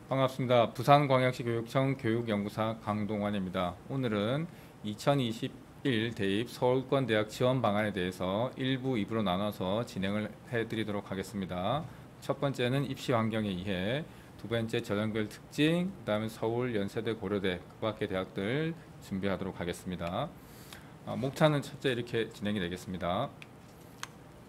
반갑습니다. 부산광역시 교육청 교육연구사 강동원입니다. 오늘은 2021 대입 서울권 대학 지원 방안에 대해서 1부, 2부로 나눠서 진행을 해드리도록 하겠습니다. 첫 번째는 입시 환경에 의해, 두 번째 전형별 특징, 그 다음에 서울, 연세대, 고려대, 그 밖의 대학들 준비하도록 하겠습니다. 목차는 첫째 이렇게 진행이 되겠습니다.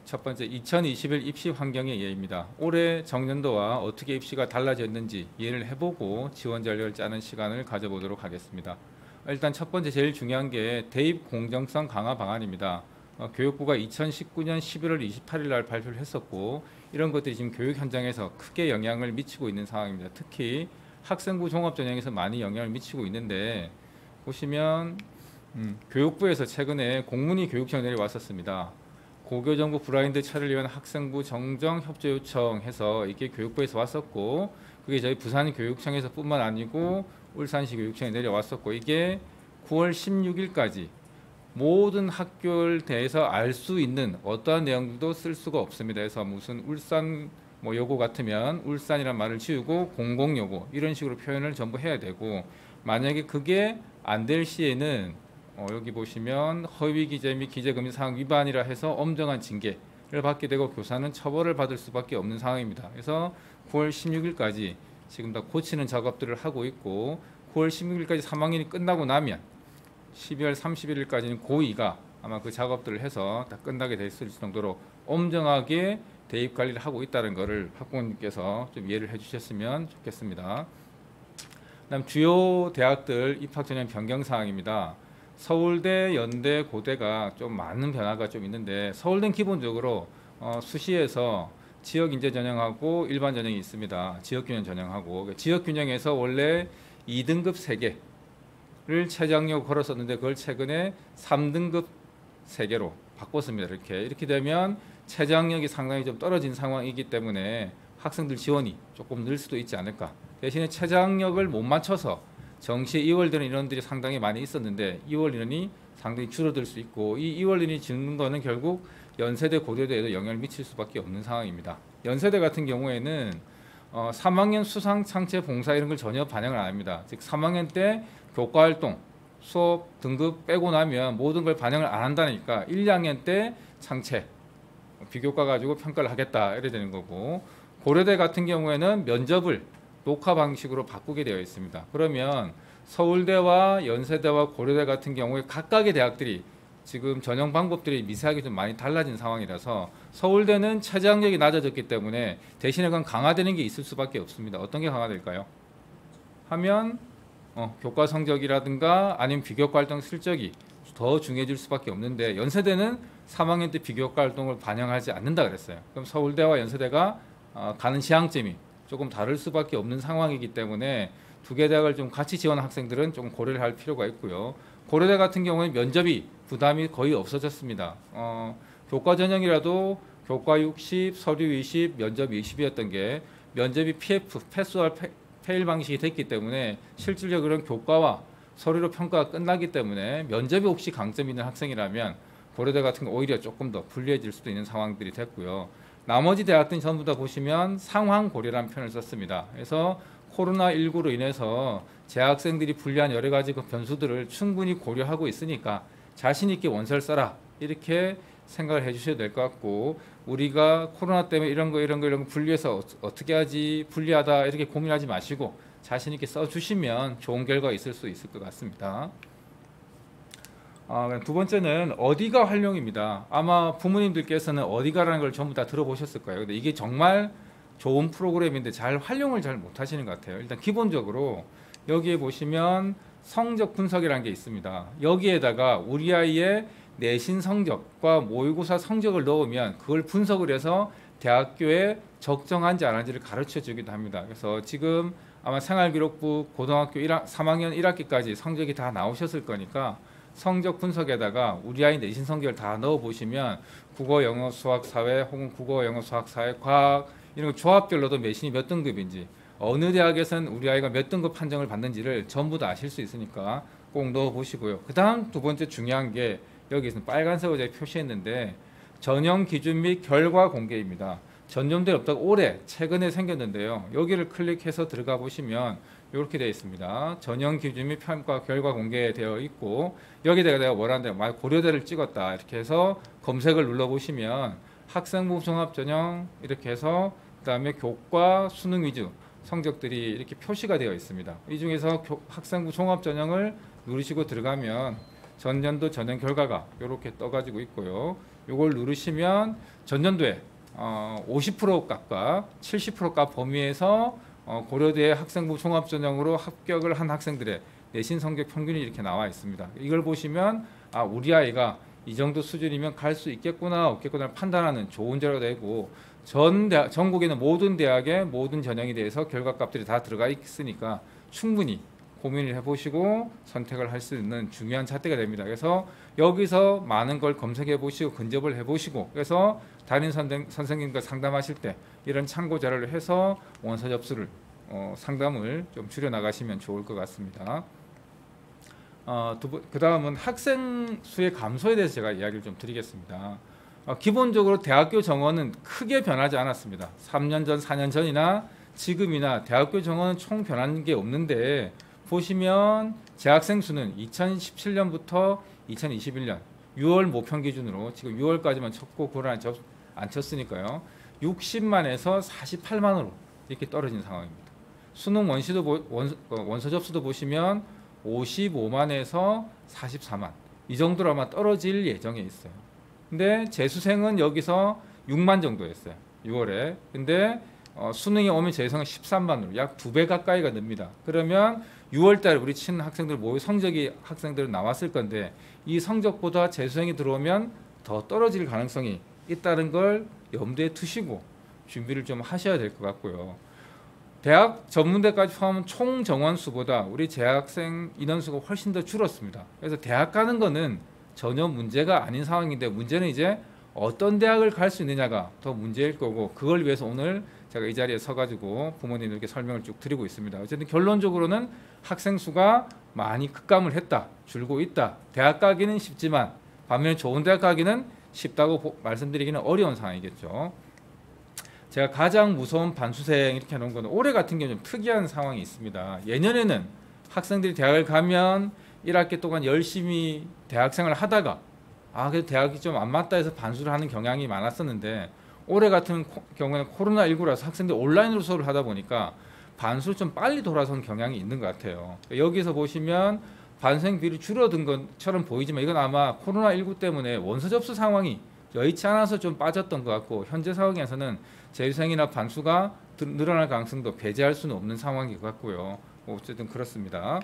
첫 번째 2021 입시 환경의 예입니다. 올해 정년도와 어떻게 입시가 달라졌는지 이해를 해보고 지원 전략을 짜는 시간을 가져보도록 하겠습니다. 일단 첫 번째 제일 중요한 게 대입 공정성 강화 방안입니다. 교육부가 2019년 11월 28일 날 발표를 했었고, 이런 것들이 지금 교육 현장에서 크게 영향을 미치고 있는 상황입니다. 특히 학생부 종합 전형에서 많이 영향을 미치고 있는데, 보시면 교육부에서 최근에 공문이 교육청에 내려왔었습니다. 고교정보 브라인드 처리를 위한 학생부 정정 협조 요청해서 이게 교육부에서 왔었고, 그게 저희 부산교육청에서 뿐만 아니고 울산시 교육청에 내려왔었고, 이게 9월 16일까지 모든 학교에 대해서 알 수 있는 어떠한 내용도 쓸 수가 없습니다. 그래서 무슨 울산 요거 같으면 울산이란 말을 지우고 공공요거 이런 식으로 표현을 전부 해야 되고, 만약에 그게 안 될 시에는 여기 보시면 허위 기재 및 기재금지 사항 위반이라 해서 엄정한 징계를 받게 되고 교사는 처벌을 받을 수밖에 없는 상황입니다. 그래서 9월 16일까지 지금 다 고치는 작업들을 하고 있고, 9월 16일까지 3학년이 끝나고 나면 12월 31일까지는 고2가 아마 그 작업들을 해서 다 끝나게 됐을 정도로 엄정하게 대입 관리를 하고 있다는 것을 학부모님께서 좀 이해를 해주셨으면 좋겠습니다. 그다음 주요 대학들 입학 전형 변경 사항입니다. 서울대, 연대, 고대가 좀 많은 변화가 좀 있는데, 서울대는 기본적으로 수시에서 지역인재 전형하고 일반 전형이 있습니다. 지역균형 전형하고, 지역균형에서 원래 2등급 3개를 최저학력 걸었었는데 그걸 최근에 3등급 3개로 바꿨습니다. 이렇게 되면 최저학력이 상당히 좀 떨어진 상황이기 때문에 학생들 지원이 조금 늘 수도 있지 않을까. 대신에 최저학력을 못 맞춰서 정시에 2월 되는 인원들이 상당히 많이 있었는데 2월 인원이 상당히 줄어들 수 있고, 이 2월 인원이 줄는 거는 결국 연세대, 고려대에도 영향을 미칠 수밖에 없는 상황입니다. 연세대 같은 경우에는 3학년 수상, 창체, 봉사 이런 걸 전혀 반영을 안 합니다. 즉 3학년 때 교과활동, 수업 등급 빼고 나면 모든 걸 반영을 안 한다니까 1, 2학년 때 창체, 비교과 가지고 평가를 하겠다 이래 되는 거고, 고려대 같은 경우에는 면접을 녹화 방식으로 바꾸게 되어 있습니다. 그러면 서울대와 연세대와 고려대 같은 경우에 각각의 대학들이 지금 전형 방법들이 미세하게 좀 많이 달라진 상황이라서, 서울대는 최저학력이 낮아졌기 때문에 대신에 그건 강화되는 게 있을 수밖에 없습니다. 어떤 게 강화될까요? 하면 교과 성적이라든가 아니면 비교과 활동 실적이 더 중요해질 수밖에 없는데, 연세대는 3학년 때 비교과 활동을 반영하지 않는다 그랬어요. 그럼 서울대와 연세대가 가는 지향점이 조금 다를 수밖에 없는 상황이기 때문에 두 개 대학을 좀 같이 지원한 학생들은 좀 고려를 할 필요가 있고요. 고려대 같은 경우는 면접이 부담이 거의 없어졌습니다. 교과 전형이라도 교과 60, 서류 20, 면접 20이었던 게 면접이 PF, 패스와 페일 방식이 됐기 때문에 실질적으로는 교과와 서류로 평가가 끝나기 때문에 면접이 혹시 강점이 있는 학생이라면 고려대 같은 거 오히려 조금 더 불리해질 수도 있는 상황들이 됐고요. 나머지 대학들은 전부 다 보시면 상황 고려라는 표현을 썼습니다. 그래서 코로나19로 인해서 재학생들이 불리한 여러 가지 그 변수들을 충분히 고려하고 있으니까 자신 있게 원서를 써라 이렇게 생각을 해주셔야 될 것 같고, 우리가 코로나 때문에 이런 거 분리해서 어떻게 하지, 불리하다 이렇게 고민하지 마시고 자신 있게 써주시면 좋은 결과가 있을 수 있을 것 같습니다. 두 번째는 어디가 활용입니다. 아마 부모님들께서는 어디가라는 걸 전부 다 들어보셨을 거예요. 근데 이게 정말 좋은 프로그램인데 활용을 잘 못하시는 것 같아요. 일단 기본적으로 여기에 보시면 성적 분석이라는 게 있습니다. 여기에다가 우리 아이의 내신 성적과 모의고사 성적을 넣으면 그걸 분석을 해서 대학교에 적정한지 안 한지를 가르쳐 주기도 합니다. 그래서 지금 아마 생활기록부 고등학교 3학년 1학기까지 성적이 다 나오셨을 거니까 성적 분석에다가 우리 아이 내신 성적을 다 넣어보시면 국어, 영어, 수학, 사회 혹은 국어, 영어, 수학, 사회, 과학 이런 거 조합별로도 내신이 몇 등급인지, 어느 대학에서는 우리 아이가 몇 등급 판정을 받는지를 전부 다 아실 수 있으니까 꼭 넣어보시고요. 그 다음 두 번째 중요한 게 여기서 빨간색으로 제가 표시했는데 전형 기준 및 결과 공개입니다. 전년도에 없다가 올해 최근에 생겼는데요. 여기를 클릭해서 들어가 보시면 이렇게 되어 있습니다. 전형 기준 및 평가 결과 공개되어 있고 여기다가 내가 뭐라는데 만약 고려대를 찍었다 이렇게 해서 검색을 눌러 보시면 학생부 종합전형 이렇게 해서 그다음에 교과 수능 위주 성적들이 이렇게 표시가 되어 있습니다. 이 중에서 학생부 종합전형을 누르시고 들어가면 전년도 전형 결과가 이렇게 떠가지고 있고요. 이걸 누르시면 전년도에 50% 값과 70% 값 범위에서 고려대 학생부 종합전형으로 합격을 한 학생들의 내신 성적 평균이 이렇게 나와 있습니다. 이걸 보시면 우리 아이가 이 정도 수준이면 갈 수 있겠구나 없겠구나 판단하는 좋은 자료가 되고 전국에 있는 모든 대학의 모든 전형에 대해서 결과값들이 다 들어가 있으니까 충분히 고민을 해보시고 선택을 할 수 있는 중요한 잣대가 됩니다. 그래서 여기서 많은 걸 검색해 보시고 근접을 해보시고 그래서 담임 선생님과 상담하실 때 이런 참고 자료를 해서 원서 접수를 상담을 좀 줄여 나가시면 좋을 것 같습니다. 그 다음은 학생 수의 감소에 대해서 제가 이야기를 좀 드리겠습니다. 기본적으로 대학교 정원은 크게 변하지 않았습니다. 3년 전, 4년 전이나 지금이나 대학교 정원은 총 변한 게 없는데 보시면 재학생 수는 2017년부터 2021년 6월 모평 기준으로 지금 6월까지만 쳤고 9월 안 쳤으니까요. 60만에서 48만으로 이렇게 떨어진 상황입니다. 수능 원서 접수도 보시면 55만에서 44만 이 정도로 아마 떨어질 예정에 있어요. 근데 재수생은 여기서 6만 정도였어요. 6월에. 근데 수능이 오면 재수생은 13만으로 약 2배 가까이가 늡니다. 그러면 6월달에 우리 친 학생들 모의 성적이 학생들은 나왔을 건데 이 성적보다 재수생이 들어오면 더 떨어질 가능성이 있다는 걸 염두에 두시고 준비를 좀 하셔야 될 것 같고요. 대학 전문대까지 포함한 총 정원 수보다 우리 재학생 인원수가 훨씬 더 줄었습니다. 그래서 대학 가는 거는 전혀 문제가 아닌 상황인데 문제는 이제 어떤 대학을 갈 수 있느냐가 더 문제일 거고 그걸 위해서 오늘 제가 이 자리에 서가지고 부모님들께 설명을 쭉 드리고 있습니다. 어쨌든 결론적으로는 학생 수가 많이 급감을 했다, 줄고 있다. 대학 가기는 쉽지만 반면에 좋은 대학 가기는 쉽다고 말씀드리기는 어려운 상황이겠죠. 제가 가장 무서운 반수생 이렇게 해놓은 건 올해 같은 경우는 좀 특이한 상황이 있습니다. 예년에는 학생들이 대학을 가면 1학기 동안 열심히 대학생활을 하다가 그래도 대학이 좀 안 맞다 해서 반수를 하는 경향이 많았었는데 올해 같은 경우에는 코로나19라서 학생들이 온라인으로 수업을 하다 보니까 반수를 좀 빨리 돌아선 경향이 있는 것 같아요. 여기서 보시면 반수생 비율이 줄어든 것처럼 보이지만 이건 아마 코로나19 때문에 원서 접수 상황이 여의치 않아서 좀 빠졌던 것 같고 현재 상황에서는 재수생이나 반수가 늘어날 가능성도 배제할 수는 없는 상황인 것 같고요. 어쨌든 그렇습니다.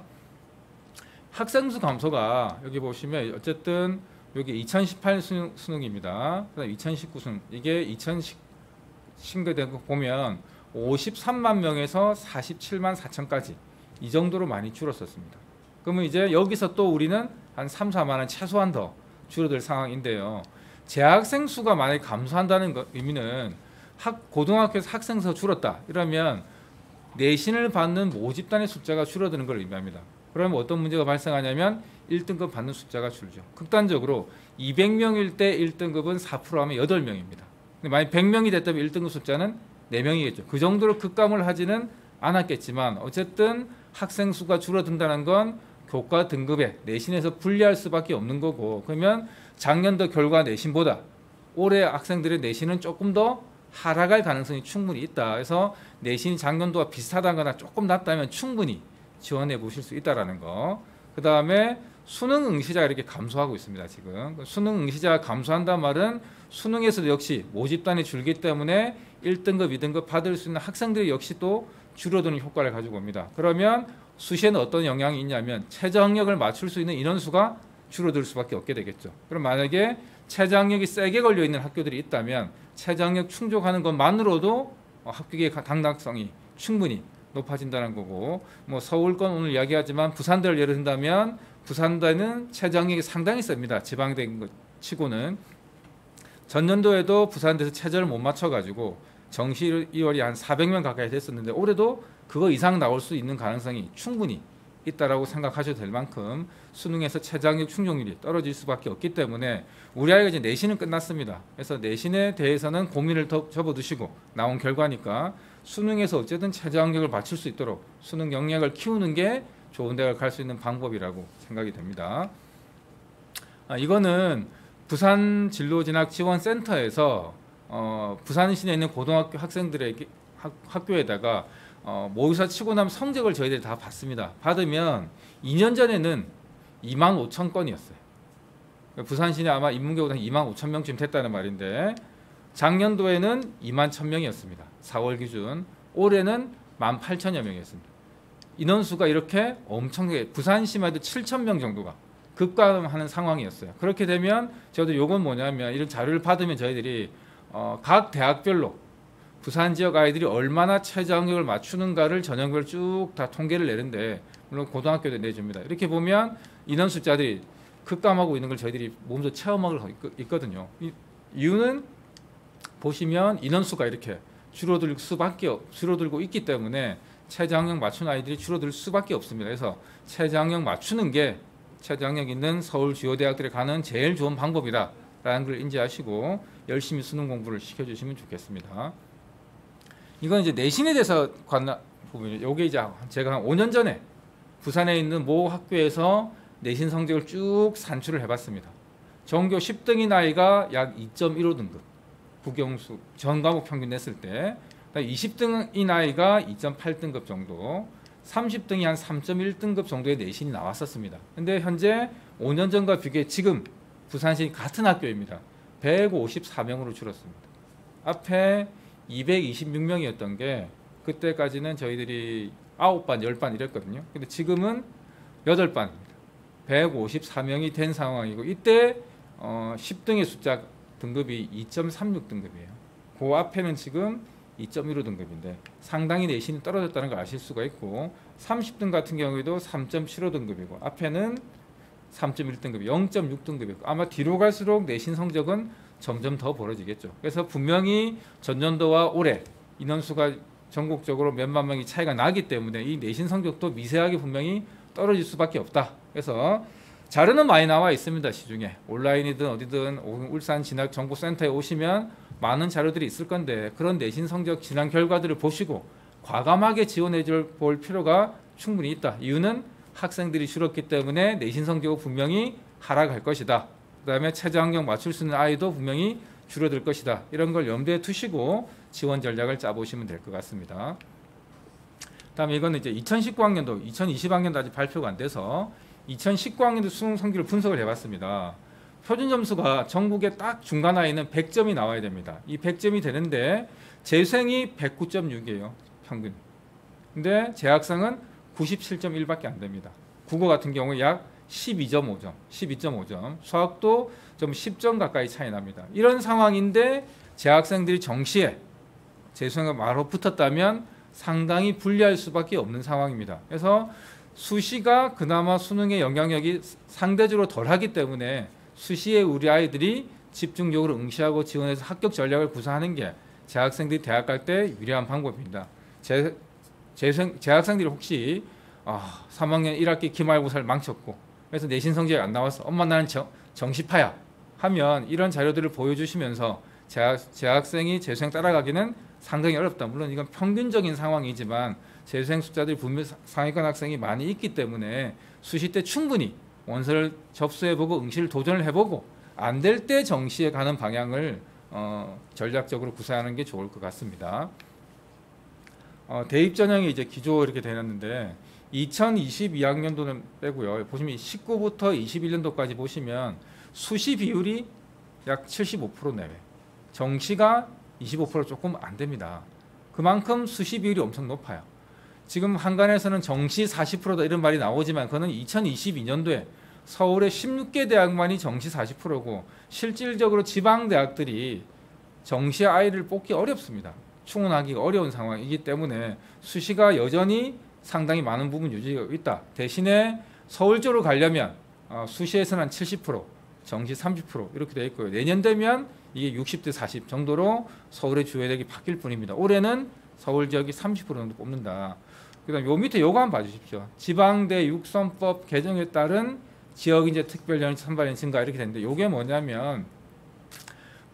학생 수 감소가 여기 보시면 어쨌든 여기 2018 수능입니다. 그다음 2019 수능 이게 2019된 거 보면 53만 명에서 47만 4천까지 이 정도로 많이 줄었었습니다. 그러면 이제 여기서 또 우리는 한 3, 4만은 최소한 더 줄어들 상황인데요. 재학생 수가 만약에 감소한다는 의미는 고등학교에서 학생 수가 줄었다 이러면 내신을 받는 모집단의 숫자가 줄어드는 걸 의미합니다. 그러면 어떤 문제가 발생하냐면 1등급 받는 숫자가 줄죠. 극단적으로 200명일 때 1등급은 4% 하면 8명입니다. 근데 만약 100명이 됐다면 1등급 숫자는 4명이겠죠. 그 정도로 급감을 하지는 않았겠지만 어쨌든 학생 수가 줄어든다는 건 교과 등급에 내신에서 불리할 수밖에 없는 거고 그러면 작년도 결과 내신보다 올해 학생들의 내신은 조금 더 하락할 가능성이 충분히 있다. 그래서 내신이 작년도와 비슷하다거나 조금 낮다면 충분히 지원해 보실 수 있다라는 거. 그 다음에 수능 응시자가 이렇게 감소하고 있습니다. 지금 수능 응시자가 감소한다는 말은 수능에서도 역시 모집단이 줄기 때문에 1등급, 2등급 받을 수 있는 학생들이 역시 또 줄어드는 효과를 가지고 옵니다. 그러면 수시에는 어떤 영향이 있냐면 최저학력을 맞출 수 있는 인원수가 줄어들 수밖에 없게 되겠죠. 그럼 만약에 최저학력이 세게 걸려 있는 학교들이 있다면 최저학력 충족하는 것만으로도 합격의 당락성이 충분히 높아진다는 거고 서울권 오늘 이야기하지만 부산대를 예를 든다면 부산대는 최저학력이 상당히 셉니다. 지방대인 것 치고는 전년도에도 부산대에서 최저를 못 맞춰가지고 정시이월이 한 400명 가까이 됐었는데 올해도 그거 이상 나올 수 있는 가능성이 충분히 있다라고 생각하셔도 될 만큼 수능에서 최저학력 충족률이 떨어질 수밖에 없기 때문에 우리 아이가 이제 내신은 끝났습니다. 그래서 내신에 대해서는 고민을 더 접어두시고 나온 결과니까 수능에서 어쨌든 최저학력을 맞출 수 있도록 수능 역량을 키우는 게 좋은 대학을 갈 수 있는 방법이라고 생각이 됩니다. 이거는 부산 진로진학지원센터에서 부산 시내에 있는 고등학교 학생들에게 학교에다가 모의고사 치고 나면 성적을 저희들이 다 받습니다. 받으면 2년 전에는 25,000건이었어요. 부산 시내 아마 인문계보다 25,000명쯤 됐다는 말인데 작년도에는 21,000명이었습니다. 4월 기준. 올해는 18,000여 명이었습니다. 인원수가 이렇게 엄청나게 부산시만 해도 7,000명 정도가 급감하는 상황이었어요. 그렇게 되면 저도 요건 뭐냐면 이런 자료를 받으면 저희들이 각 대학별로 부산 지역 아이들이 얼마나 최저학력을 맞추는가를 전형별 쭉 다 통계를 내는데 물론 고등학교도 내줍니다. 이렇게 보면 인원 숫자들이 급감하고 있는 걸 저희들이 몸소 체험하고 있거든요. 이유는 보시면 인원수가 이렇게 줄어들고 있기 때문에 최저학력 맞추는 아이들이 줄어들 수밖에 없습니다. 그래서 최저학력 맞추는 게 최저학력 있는 서울 주요 대학들에 가는 제일 좋은 방법이다라는 걸 인지하시고 열심히 수능 공부를 시켜주시면 좋겠습니다. 이건 이제 내신에 대해서 관한 부분이에요. 이게 이제 제가 한 5년 전에 부산에 있는 모 학교에서 내신 성적을 쭉 산출을 해봤습니다. 전교 10등인 아이가 약 2.15등급, 국영수 전 과목 평균 냈을 때 20등인 아이가 2.8등급 정도, 30등이 한 3.1등급 정도의 내신이 나왔었습니다. 근데 현재 5년 전과 비교해 지금 부산시 같은 학교입니다. 154명으로 줄었습니다. 앞에 226명이었던 게 그때까지는 저희들이 9반, 10반 이랬거든요. 근데 지금은 8반입니다. 154명이 된 상황이고 이때 10등의 숫자 등급이 2.36등급이에요. 그 앞에는 지금 2.15등급인데 상당히 내신이 떨어졌다는 걸 아실 수가 있고 30등 같은 경우에도 3.75등급이고 앞에는 3.1등급, 0.6등급이고 아마 뒤로 갈수록 내신 성적은 점점 더 벌어지겠죠. 그래서 분명히 전년도와 올해 인원수가 전국적으로 몇만 명이 차이가 나기 때문에 이 내신 성적도 미세하게 분명히 떨어질 수밖에 없다. 그래서 자료는 많이 나와 있습니다. 시중에 온라인이든 어디든 울산 진학정보센터에 오시면 많은 자료들이 있을 건데 그런 내신 성적 진학 결과들을 보시고 과감하게 지원해 볼 필요가 충분히 있다. 이유는 학생들이 줄었기 때문에 내신 성적은 분명히 하락할 것이다. 그 다음에 최저학력 맞출 수 있는 아이도 분명히 줄어들 것이다. 이런 걸 염두에 두시고 지원 전략을 짜보시면 될 것 같습니다. 다음에 이거는 이제 2019학년도, 2020학년도 아직 발표가 안 돼서 2019학년도 수능 성적을 분석을 해봤습니다. 표준 점수가 전국에 딱 중간 아이는 100점이 나와야 됩니다. 이 100점이 되는데 재수생이 109.6이에요. 평균. 근데 재학생은 97.1밖에 안 됩니다. 국어 같은 경우 약 12.5점, 수학도 좀 10점 가까이 차이 납니다. 이런 상황인데 재학생들이 정시에 재수생과 바로 붙었다면 상당히 불리할 수밖에 없는 상황입니다. 그래서 수시가 그나마 수능의 영향력이 상대적으로 덜하기 때문에 수시에 우리 아이들이 집중적으로 응시하고 지원해서 합격 전략을 구사하는 게 재학생들이 대학 갈 때 유리한 방법입니다. 재학생들이 혹시 3학년 1학기 기말고사를 망쳤고 그래서 내신 성적이 안 나와서 엄마 나는 정시파야 하면 이런 자료들을 보여주시면서 재학생이 재수생 따라가기는 상당히 어렵다. 물론 이건 평균적인 상황이지만 재수생 숫자들이 분명 상위권 학생이 많이 있기 때문에 수시 때 충분히 원서를 접수해보고 응시를 도전을 해보고 안 될 때 정시에 가는 방향을 전략적으로 구사하는 게 좋을 것 같습니다. 대입 전형이 이제 기조 이렇게 되었는데 2022학년도는 빼고요. 보시면 19부터 21년도까지 보시면 수시 비율이 약 75% 내외, 정시가 25% 조금 안 됩니다. 그만큼 수시 비율이 엄청 높아요. 지금 한간에서는 정시 40%다 이런 말이 나오지만 그거는 2022년도에 서울의 16개 대학만이 정시 40%고 실질적으로 지방 대학들이 정시 아이를 뽑기 어렵습니다. 충원하기가 어려운 상황이기 때문에 수시가 여전히 상당히 많은 부분 유지가 있다. 대신에 서울 쪽으로 가려면 수시에서는 한 70%, 정시 30% 이렇게 되어 있고요. 내년 되면 이게 60대 40 정도로 서울의 주요 대학이 바뀔 뿐입니다. 올해는 서울 지역이 30% 정도 뽑는다. 그다음 요 밑에 요거 한번 봐주십시오. 지방대 육선법 개정에 따른 지역인재 특별연령 선발인 증가 이렇게 되는데 요게 뭐냐면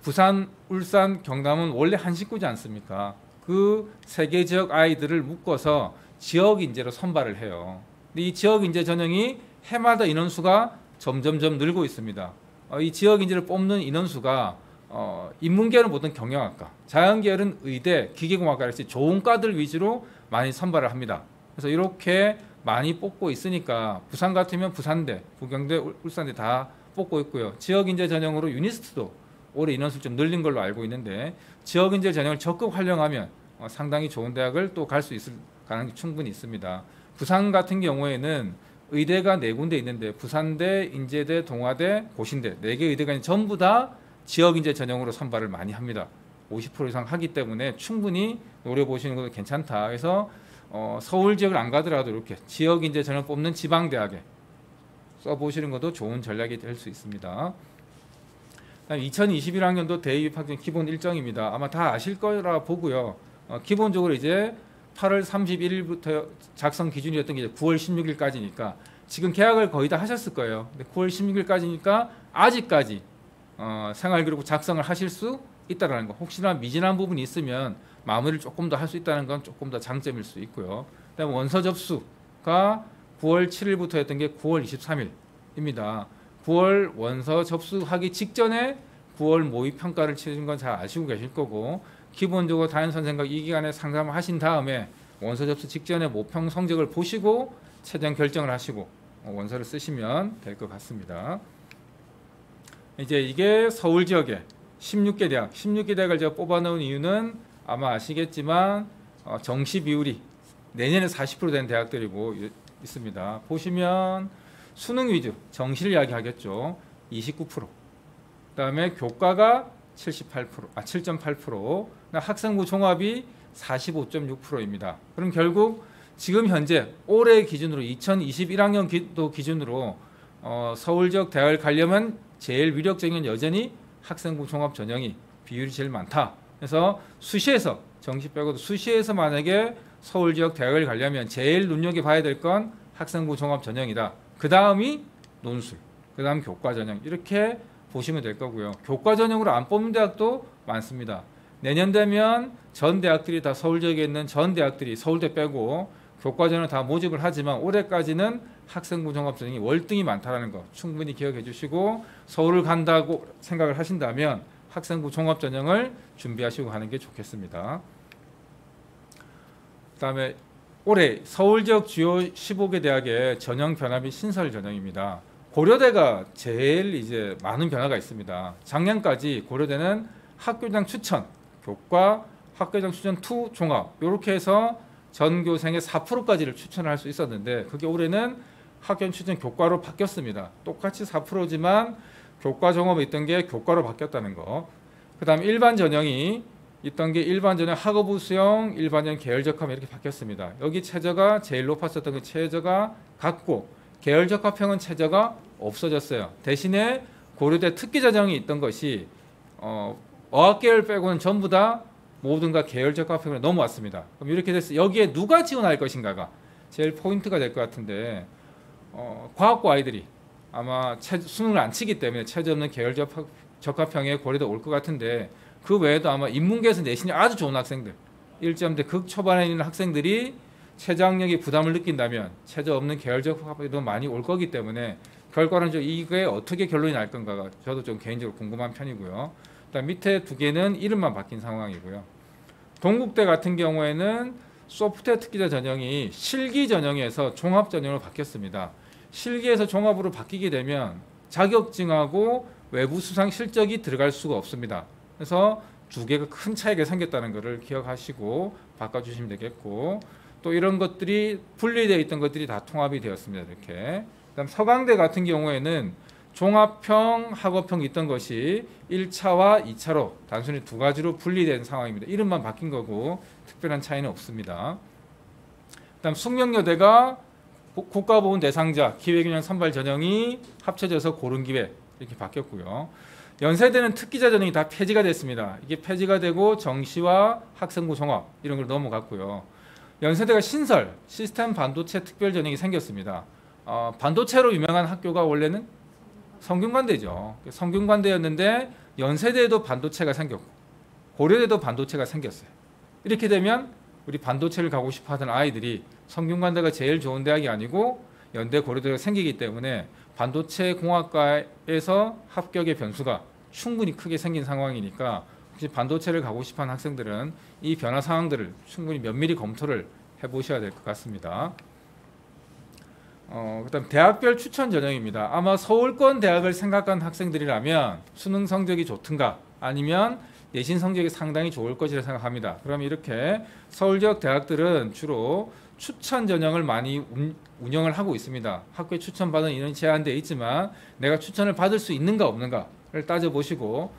부산, 울산, 경남은 원래 한 식구지 않습니까? 그 세 개 지역 아이들을 묶어서 지역 인재로 선발을 해요. 근데 이 지역 인재 전형이 해마다 인원수가 점점점 늘고 있습니다. 이 지역 인재를 뽑는 인원수가 인문계는 모든 경영학과, 자연계열은 의대, 기계공학과 이렇게 좋은 과들 위주로 많이 선발을 합니다. 그래서 이렇게 많이 뽑고 있으니까 부산 같으면 부산대, 부경대, 울산대 다 뽑고 있고요. 지역 인재 전형으로 유니스트도 올해 인원수 좀 늘린 걸로 알고 있는데 지역 인재 전형을 적극 활용하면 상당히 좋은 대학을 또 갈 수 있을 가능성이 충분히 있습니다. 부산 같은 경우에는 의대가 4군데 있는데 부산대, 인제대, 동아대, 고신대 4개 의대가 전부 다 지역 인재 전형으로 선발을 많이 합니다. 50% 이상 하기 때문에 충분히 노려보시는 것도 괜찮다. 그래서 서울 지역을 안 가더라도 이렇게 지역 인재 전형 뽑는 지방대학에 써보시는 것도 좋은 전략이 될 수 있습니다. 2021학년도 대입학생 기본 일정입니다. 아마 다 아실 거라 보고요. 기본적으로 이제 8월 31일부터 작성 기준이었던 게 이제 9월 16일까지니까 지금 계약을 거의 다 하셨을 거예요. 근데 9월 16일까지니까 아직까지 생활기록 작성을 하실 수 있다는 거. 혹시나 미진한 부분이 있으면 마무리를 조금 더 할 수 있다는 건 조금 더 장점일 수 있고요. 그다음에 원서 접수가 9월 7일부터 했던 게 9월 23일입니다. 9월 원서 접수하기 직전에 9월 모의 평가를 치르신 건 잘 아시고 계실 거고 기본적으로 담임 선생님과 이 기간에 상담을 하신 다음에 원서 접수 직전에 모평 성적을 보시고 최종 결정을 하시고 원서를 쓰시면 될 것 같습니다. 이제 이게 서울 지역의 16개 대학, 16개 대학을 제가 뽑아놓은 이유는 아마 아시겠지만 정시 비율이 내년에 40% 된 대학들이고 있습니다. 보시면 수능 위주, 정시를 이야기하겠죠. 29%. 그다음에 교과가 7.8%, 학생부 종합이 45.6%입니다. 그럼 결국 지금 현재 올해 기준으로 2021학년도 기준으로 서울 지역 대학을 가려면 제일 위력적인 여전히 학생부 종합 전형이 비율이 제일 많다. 그래서 수시에서 정시 빼고도 수시에서 만약에 서울 지역 대학을 가려면 제일 눈여겨봐야 될 건 학생부 종합 전형이다. 그 다음이 논술, 그 다음 교과 전형 이렇게 보시면 될 거고요. 교과 전형으로 안 뽑는 대학도 많습니다. 내년 되면 전 대학들이 다 서울 지역에 있는 전 대학들이 서울대 빼고 교과 전형을 다 모집을 하지만 올해까지는 학생부 종합 전형이 월등히 많다는 거 충분히 기억해 주시고 서울을 간다고 생각을 하신다면 학생부 종합 전형을 준비하시고 가는 게 좋겠습니다. 그다음에 올해 서울 지역 주요 15개 대학의 전형 변화 및 신설 전형입니다. 고려대가 제일 이제 많은 변화가 있습니다. 작년까지 고려대는 학교장 추천, 교과, 학교장 추천 2 종합 이렇게 해서 전교생의 4%까지를 추천을 할 수 있었는데 그게 올해는 학교 추천 교과로 바뀌었습니다. 똑같이 4%지만 교과 종합에 있던 게 교과로 바뀌었다는 거. 그 다음 일반 전형이 있던 게 일반 전형 학업부 수용, 일반 전형 계열 적합 이렇게 바뀌었습니다. 여기 최저가 제일 높았었던 게 최저가 같고 계열 적합형은 최저가 없어졌어요. 대신에 고려대 특기 전형이 있던 것이 어학계열 빼고는 전부 다 모든 가 계열 적합형으로 넘어왔습니다. 그럼 이렇게 돼서 여기에 누가 지원할 것인가가 제일 포인트가 될 것 같은데 과학고 아이들이 아마 수능을 안 치기 때문에 최저 없는 계열 적합형에 고려대 올 것 같은데 그 외에도 아마 인문계에서 내신이 아주 좋은 학생들 1점대 극초반에 있는 학생들이 최저학력이 부담을 느낀다면 최저 없는 계열 적합형도 많이 올 거기 때문에 결과는 이게 어떻게 결론이 날 건가가 저도 좀 개인적으로 궁금한 편이고요. 일단 밑에 두 개는 이름만 바뀐 상황이고요. 동국대 같은 경우에는 소프트웨어 특기자 전형이 실기 전형에서 종합 전형으로 바뀌었습니다. 실기에서 종합으로 바뀌게 되면 자격증하고 외부 수상 실적이 들어갈 수가 없습니다. 그래서 두 개가 큰 차이가 생겼다는 것을 기억하시고 바꿔주시면 되겠고 또 이런 것들이 분리되어 있던 것들이 다 통합이 되었습니다. 이렇게. 그다음 서강대 같은 경우에는 종합형, 학업형이 있던 것이 1차와 2차로 단순히 두 가지로 분리된 상황입니다. 이름만 바뀐 거고 특별한 차이는 없습니다. 그다음 숙명여대가 국가보훈 대상자 기회균형 선발 전형이 합쳐져서 고른기회 이렇게 바뀌었고요. 연세대는 특기자 전형이 다 폐지가 됐습니다. 이게 폐지가 되고 정시와 학생부 종합 이런 걸 넘어갔고요. 연세대가 신설 시스템 반도체 특별 전형이 생겼습니다. 반도체로 유명한 학교가 원래는 성균관대죠. 성균관대였는데 연세대에도 반도체가 생겼고 고려대도 반도체가 생겼어요. 이렇게 되면 우리 반도체를 가고 싶어하던 아이들이 성균관대가 제일 좋은 대학이 아니고 연대 고려대가 생기기 때문에 반도체 공학과에서 합격의 변수가 충분히 크게 생긴 상황이니까 혹시 반도체를 가고 싶어하는 학생들은 이 변화 상황들을 충분히 면밀히 검토를 해보셔야 될 것 같습니다. 그다음 대학별 추천 전형입니다. 아마 서울권 대학을 생각한 학생들이라면 수능 성적이 좋든가 아니면 내신 성적이 상당히 좋을 것이라 생각합니다. 그럼 이렇게 서울 지역 대학들은 주로 추천 전형을 많이 운영을 하고 있습니다. 학교에 추천받은 인원이 제한되어 있지만 내가 추천을 받을 수 있는가 없는가를 따져보시고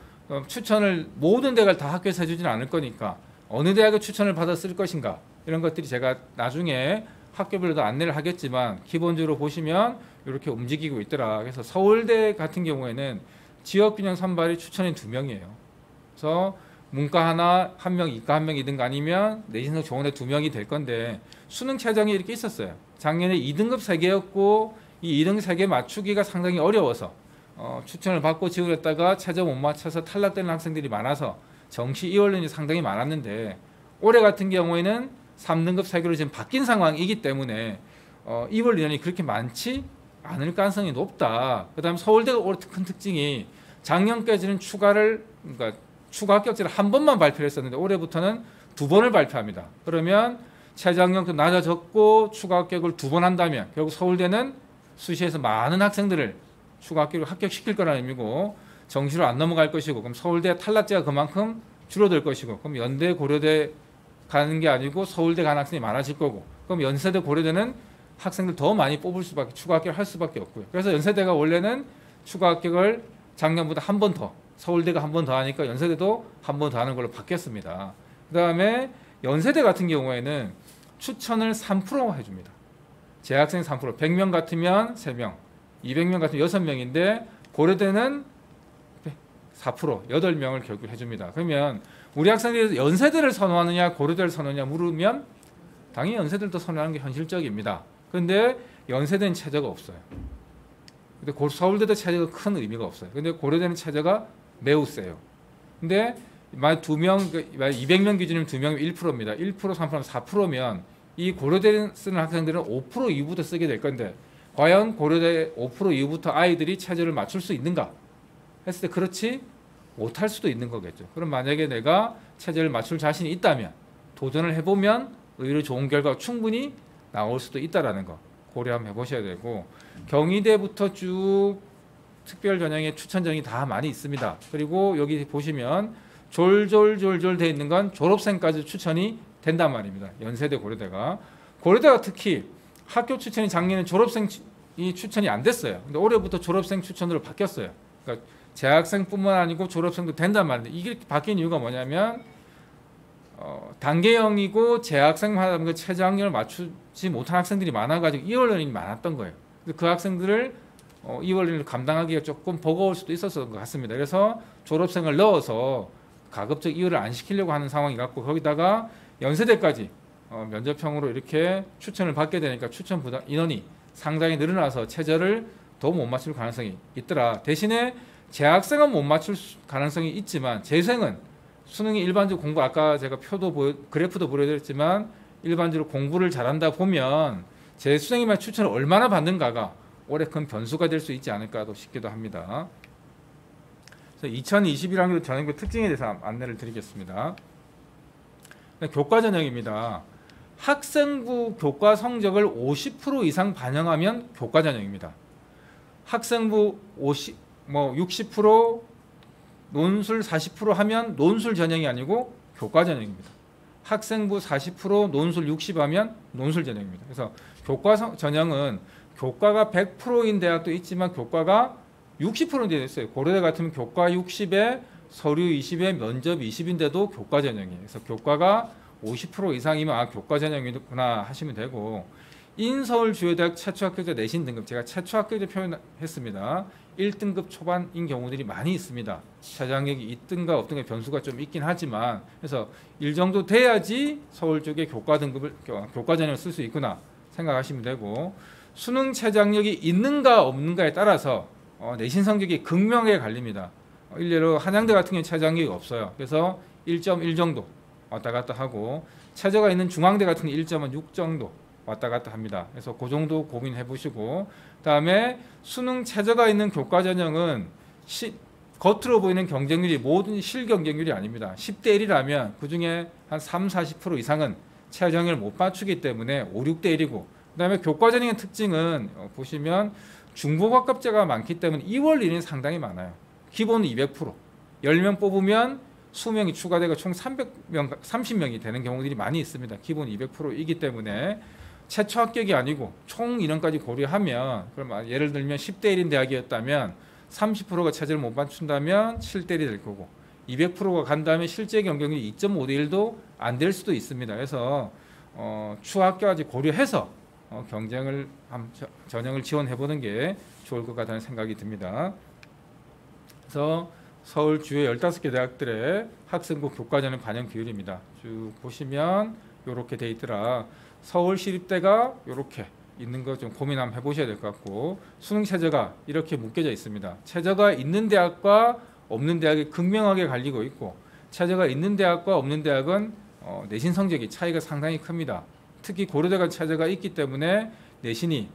추천을 모든 대학을 다 학교에서 해주지는 않을 거니까 어느 대학에 추천을 받았을 것인가 이런 것들이 제가 나중에 학교별로도 안내를 하겠지만 기본적으로 보시면 이렇게 움직이고 있더라. 그래서 서울대 같은 경우에는 지역균형 선발이 추천인 2명이에요. 그래서 문과 하나, 한 명, 이과 한 명이든가 아니면 내신성 좋은 애 2명이 될 건데 수능 최저이 이렇게 있었어요. 작년에 2등급 3개였고 이 2등급 3개 맞추기가 상당히 어려워서 추천을 받고 지원했다가 최저 못 맞춰서 탈락되는 학생들이 많아서 정시 이원론이 상당히 많았는데 올해 같은 경우에는 3등급 3개로 지금 바뀐 상황이기 때문에 이월 인원이 그렇게 많지 않을 가능성이 높다. 그 다음 서울대가 올해 큰 특징이 작년까지는 그러니까 추가 합격자를 한 번만 발표를 했었는데 올해부터는 2번을 발표합니다. 그러면 최저학력도 낮아졌고 추가 합격을 2번 한다면 결국 서울대는 수시에서 많은 학생들을 추가 합격을 합격시킬 거라는 의미고 정시로 안 넘어갈 것이고 그럼 서울대 탈락자가 그만큼 줄어들 것이고 그럼 연대 고려대 가는 게 아니고 서울대 가는 학생이 많아질 거고 그럼 연세대 고려대는 학생들 더 많이 뽑을 수밖에 추가 합격을 할 수밖에 없고요. 그래서 연세대가 원래는 추가 합격을 작년보다 한 번 더 서울대가 한 번 더 하니까 연세대도 한 번 더 하는 걸로 바뀌었습니다. 그 다음에 연세대 같은 경우에는 추천을 3% 해줍니다. 재학생 3%, 100명 같으면 3명, 200명 같으면 6명인데 고려대는 4%, 8명을 결국 해줍니다. 그러면 우리 학생들이 연세대를 선호하느냐 고려대를 선호하느냐 물으면 당연히 연세대를 더 선호하는 게 현실적입니다. 그런데 연세대는 최저가 없어요. 근데 서울대도 최저가 큰 의미가 없어요. 근데 고려대는 최저가 매우 세요. 근데 만약 200명 기준이면 2명이면 1%입니다. 1%, 3%면 4%면 이 고려대 쓰는 학생들은 5% 이후부터 쓰게 될 건데 과연 고려대 5% 이후부터 아이들이 최저를 맞출 수 있는가 했을 때 그렇지 못할 수도 있는 거겠죠. 그럼 만약에 내가 최저를 맞출 자신이 있다면 도전을 해보면 의외로 좋은 결과가 충분히 나올 수도 있다는 거 고려 한번 해보셔야 되고 경희대부터 쭉 특별 전형의 추천 전형이 다 많이 있습니다. 그리고 여기 보시면 졸졸졸졸 돼 있는 건 졸업생까지 추천이 된단 말입니다. 연세대 고려대가 특히 학교 추천이 작년에 졸업생이 추천이 안 됐어요. 근데 올해부터 졸업생 추천으로 바뀌었어요. 그러니까 재학생뿐만 아니고 졸업생도 된단 말인데 이게 바뀐 이유가 뭐냐면 단계형이고 재학생만 하면 최저학력을 맞추지 못한 학생들이 많아가지고 이월련이 많았던 거예요. 그 학생들을 이월련을 감당하기가 조금 버거울 수도 있었던 것 같습니다. 그래서 졸업생을 넣어서 가급적 이월을 안 시키려고 하는 상황이 같고 거기다가 연세대까지 면접형으로 이렇게 추천을 받게 되니까 추천 부담 인원이 상당히 늘어나서 최저를 더 못 맞출 가능성이 있더라. 대신에 재학생은 못 맞출 가능성이 있지만 재수생은 수능이 일반적으로 공부 아까 제가 그래프도 보여드렸지만 일반적으로 공부를 잘한다 보면 재수생이면 추천을 얼마나 받는가가 올해 큰 변수가 될 수 있지 않을까도 싶기도 합니다. 2021학년 전형부 특징에 대해서 안내를 드리겠습니다. 교과 전형입니다. 학생부 교과 성적을 50% 이상 반영하면 교과 전형입니다. 학생부 60% 논술 40% 하면 논술 전형이 아니고 교과 전형입니다. 학생부 40% 논술 60 하면 논술 전형입니다. 그래서 교과 전형은 교과가 100%인 대학도 있지만 교과가 60%인 데도 있어요. 고려대 같으면 교과 60에 서류 20에 면접 20인데도 교과 전형이에요. 그래서 교과가 50% 이상이면 교과 전형이구나 하시면 되고 인서울 주요대학 최초 합격자 내신 등급 제가 최초 합격자 표현했습니다. 1등급 초반인 경우들이 많이 있습니다. 최저학력이 있든가 없든가 변수가 좀 있긴 하지만, 그래서 1 정도 돼야지 서울 쪽에 교과 등급을 교과 전형을 쓸 수 있구나 생각하시면 되고, 수능 최저학력이 있는가 없는가에 따라서 내신 성적이 극명하게 갈립니다. 일례로 한양대 같은 경우는 최저학력이 없어요. 그래서 1.1 정도 왔다 갔다 하고, 최저가 있는 중앙대 같은 경우 1.6 정도 왔다 갔다 합니다. 그래서 그 정도 고민해 보시고, 그다음에 수능 최저가 있는 교과 전형은 겉으로 보이는 경쟁률이 모든 실 경쟁률이 아닙니다. 10대 1이라면 그중에 한 30-40% 이상은 최저학력을 못 맞추기 때문에 5-6대 1이고, 그다음에 교과 전형의 특징은 보시면 중복합격자가 많기 때문에 2월 1인 상당히 많아요. 기본은 200%, 10명 뽑으면 수명이 추가되고 총 300명, 30명이 되는 경우들이 많이 있습니다. 기본 200%이기 때문에 최초 합격이 아니고 총 인원까지 고려하면, 그럼 예를 들면 10대 1인 대학이었다면 30%가 최저를 못 맞춘다면 7대 1이 될 거고, 200%가 간다면 실제 경쟁률이 2.5대 1도 안 될 수도 있습니다. 그래서 추합격까지 고려해서 경쟁을 전형을 지원해 보는 게 좋을 것 같다는 생각이 듭니다. 그래서 서울 주요 15개 대학들의 학생부 교과전형 반영 비율입니다. 쭉 보시면 이렇게 돼 있더라. 서울시립대가 이렇게 있는 거 좀 고민 한번 해보셔야 될 것 같고, 수능 최저가 이렇게 묶여져 있습니다. 최저가 있는 대학과 없는 대학이 극명하게 갈리고 있고, 최저가 있는 대학과 없는 대학은 내신 성적이 차이가 상당히 큽니다. 특히 고려대가 최저가 있기 때문에 내신이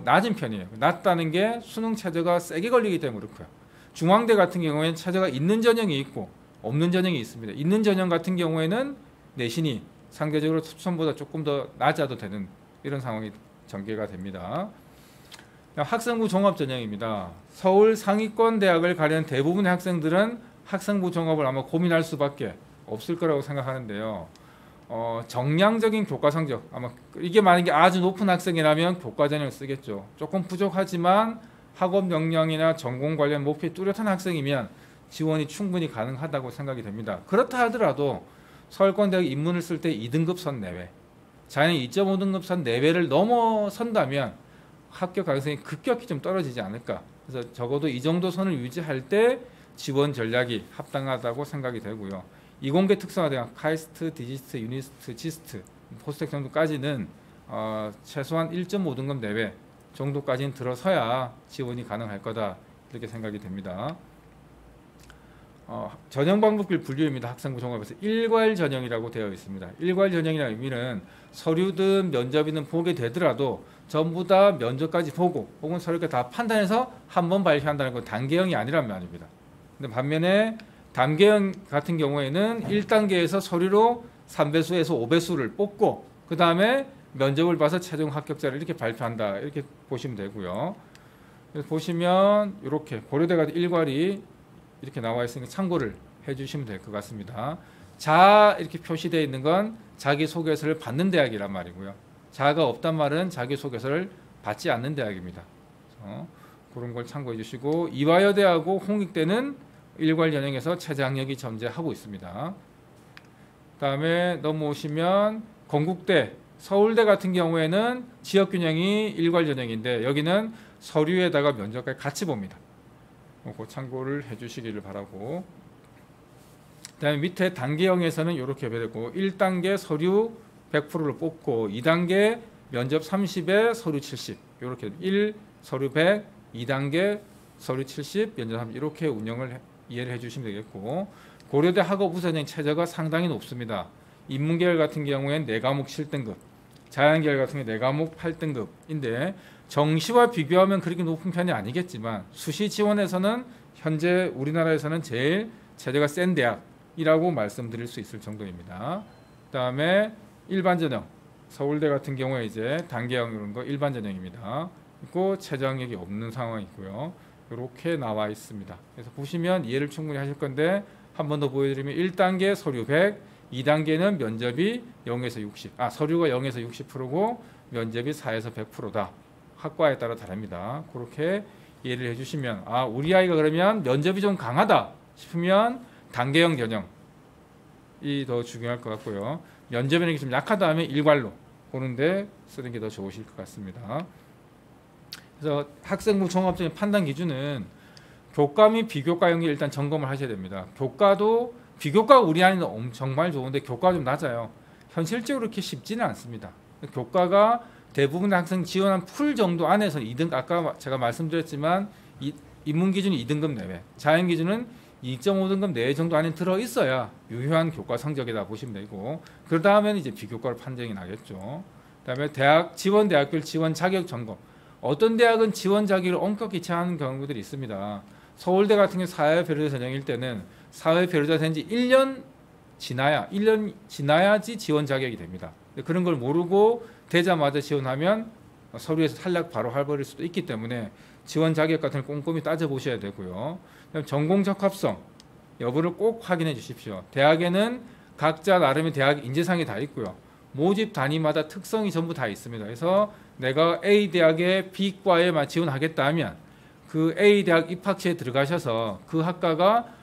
낮은 편이에요. 낮다는 게 수능 최저가 세게 걸리기 때문에 그렇고요. 중앙대 같은 경우에는 최저가 있는 전형이 있고 없는 전형이 있습니다. 있는 전형 같은 경우에는 내신이 상대적으로 추천보다 조금 더 낮아도 되는 이런 상황이 전개가 됩니다. 학생부 종합 전형입니다. 서울 상위권 대학을 가려는 대부분의 학생들은 학생부 종합을 아마 고민할 수밖에 없을 거라고 생각하는데요. 정량적인 교과 성적, 아마 이게 만약에 아주 높은 학생이라면 교과 전형을 쓰겠죠. 조금 부족하지만 학업 역량이나 전공 관련 목표에 뚜렷한 학생이면 지원이 충분히 가능하다고 생각이 됩니다. 그렇다 하더라도 서울권대학 입문을 쓸 때 2등급 선 내외, 자연히 2.5등급 선 내외를 넘어선다면 합격 가능성이 급격히 좀 떨어지지 않을까. 그래서 적어도 이 정도 선을 유지할 때 지원 전략이 합당하다고 생각이 되고요. 이공계 특성화 대학, 카이스트, 디지스트, 유니스트, 지스트, 포스텍 정도까지는 최소한 1.5등급 내외 정도까지는 들어서야 지원이 가능할 거다, 이렇게 생각이 됩니다. 전형 방법별 분류입니다. 학생부 종합에서 일괄 전형이라고 되어 있습니다. 일괄 전형이라는 의미는 서류든 면접이든 보게 되더라도 전부 다 면접까지 보고 혹은 서류까지 다 판단해서 한 번 발표한다는 건 단계형이 아니란 말입니다. 근데 반면에 단계형 같은 경우에는 1단계에서 서류로 3배수에서 5배수를 뽑고 그 다음에 면접을 봐서 최종 합격자를 이렇게 발표한다, 이렇게 보시면 되고요. 그래서 보시면 이렇게 고려대가 일괄이 이렇게 나와 있으니까 참고를 해주시면 될 것 같습니다. 자 이렇게 표시되어 있는 건 자기소개서를 받는 대학이란 말이고요. 자가 없단 말은 자기소개서를 받지 않는 대학입니다. 그런 걸 참고해 주시고, 이화여대하고 홍익대는 일괄 전형에서 최저학력이 존재하고 있습니다. 다음에 넘어오시면 건국대, 서울대 같은 경우에는 지역균형이 일괄 전형인데 여기는 서류에다가 면접까지 같이 봅니다. 그 참고를 해주시기를 바라고, 그다음에 밑에 단계형에서는 이렇게 되고 1단계 서류 100%를 뽑고 2단계 면접 30에 서류 70, 이렇게 1 서류 100, 2단계 서류 70, 면접 30 이렇게 운영을 이해를 해주시면 되겠고, 고려대 학업 우선형 최저가 상당히 높습니다. 인문계열 같은 경우에는 4과목 7등급, 자연계열 같은 경우에 4과목 8등급인데 정시와 비교하면 그렇게 높은 편이 아니겠지만 수시 지원에서는 현재 우리나라에서는 제일 최저가 센 대학이라고 말씀드릴 수 있을 정도입니다. 그다음에 일반 전형, 서울대 같은 경우에 이제 단계형 이런 거 일반 전형입니다. 있고 최저학력이 없는 상황이고요. 이렇게 나와 있습니다. 그래서 보시면 이해를 충분히 하실 건데 한 번 더 보여드리면 1단계 서류 100, 2단계는 면접이 0에서 60, 서류가 0에서 60%고 면접이 4에서 100%다. 학과에 따라 다릅니다. 그렇게 이해를 해주시면 우리 아이가 그러면 면접이 좀 강하다 싶으면 단계형 전형이 더 중요할 것 같고요. 면접이 좀 약하다 하면 일괄로 보는데 쓰는 게 더 좋으실 것 같습니다. 그래서 학생부 종합적인 판단 기준은 교과 및 비교과 연계 일단 점검을 하셔야 됩니다. 교과도 비교과가 우리 안에는 정말 좋은데 교과가 좀 낮아요. 현실적으로 그렇게 쉽지는 않습니다. 교과가 대부분의 학생 지원한 풀 정도 안에서 2등, 아까 제가 말씀드렸지만 인문 기준이 2등급 내외, 자연 기준은 2.5등급 내외 정도 안에 들어 있어야 유효한 교과 성적이다 보시면 되고, 그 다음에는 이제 비교과로 판정이 나겠죠. 그다음에 대학 지원 대학별 지원 자격 점검. 어떤 대학은 지원 자격을 엄격히 제한하는 경우들이 있습니다. 서울대 같은 경우 사회 배려자 전형일 때는 사회 배려자 된 지 1년 지나야지 지원 자격이 됩니다. 그런 걸 모르고 되자마자 지원하면 서류에서 탈락 바로 해버릴 수도 있기 때문에 지원 자격 같은 걸 꼼꼼히 따져보셔야 되고요. 전공 적합성 여부를 꼭 확인해 주십시오. 대학에는 각자 나름의 대학 인재상이 다 있고요. 모집 단위마다 특성이 전부 다 있습니다. 그래서 내가 A 대학의 B과에만 지원하겠다 하면 그 A 대학 입학처에 들어가셔서 그 학과가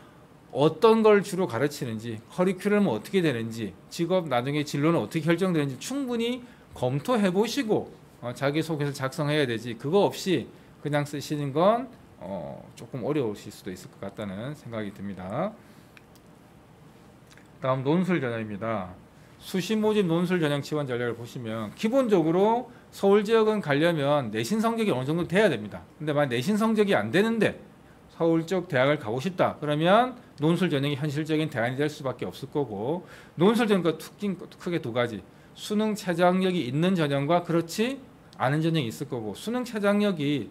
어떤 걸 주로 가르치는지, 커리큘럼은 어떻게 되는지, 직업 나중에 진로는 어떻게 결정되는지 충분히 검토해 보시고 자기소개서 작성해야 되지, 그거 없이 그냥 쓰시는 건 조금 어려우실 수도 있을 것 같다는 생각이 듭니다. 다음 논술 전형입니다. 수시 모집 논술 전형 지원 전략을 보시면 기본적으로 서울 지역은 가려면 내신 성적이 어느 정도 돼야 됩니다. 근데 만약 내신 성적이 안 되는데 서울 쪽 대학을 가고 싶다 그러면 논술 전형이 현실적인 대안이 될 수밖에 없을 거고, 논술 전형과 특징 크게 두 가지, 수능 최저학력이 있는 전형과 그렇지 않은 전형이 있을 거고, 수능 최저학력이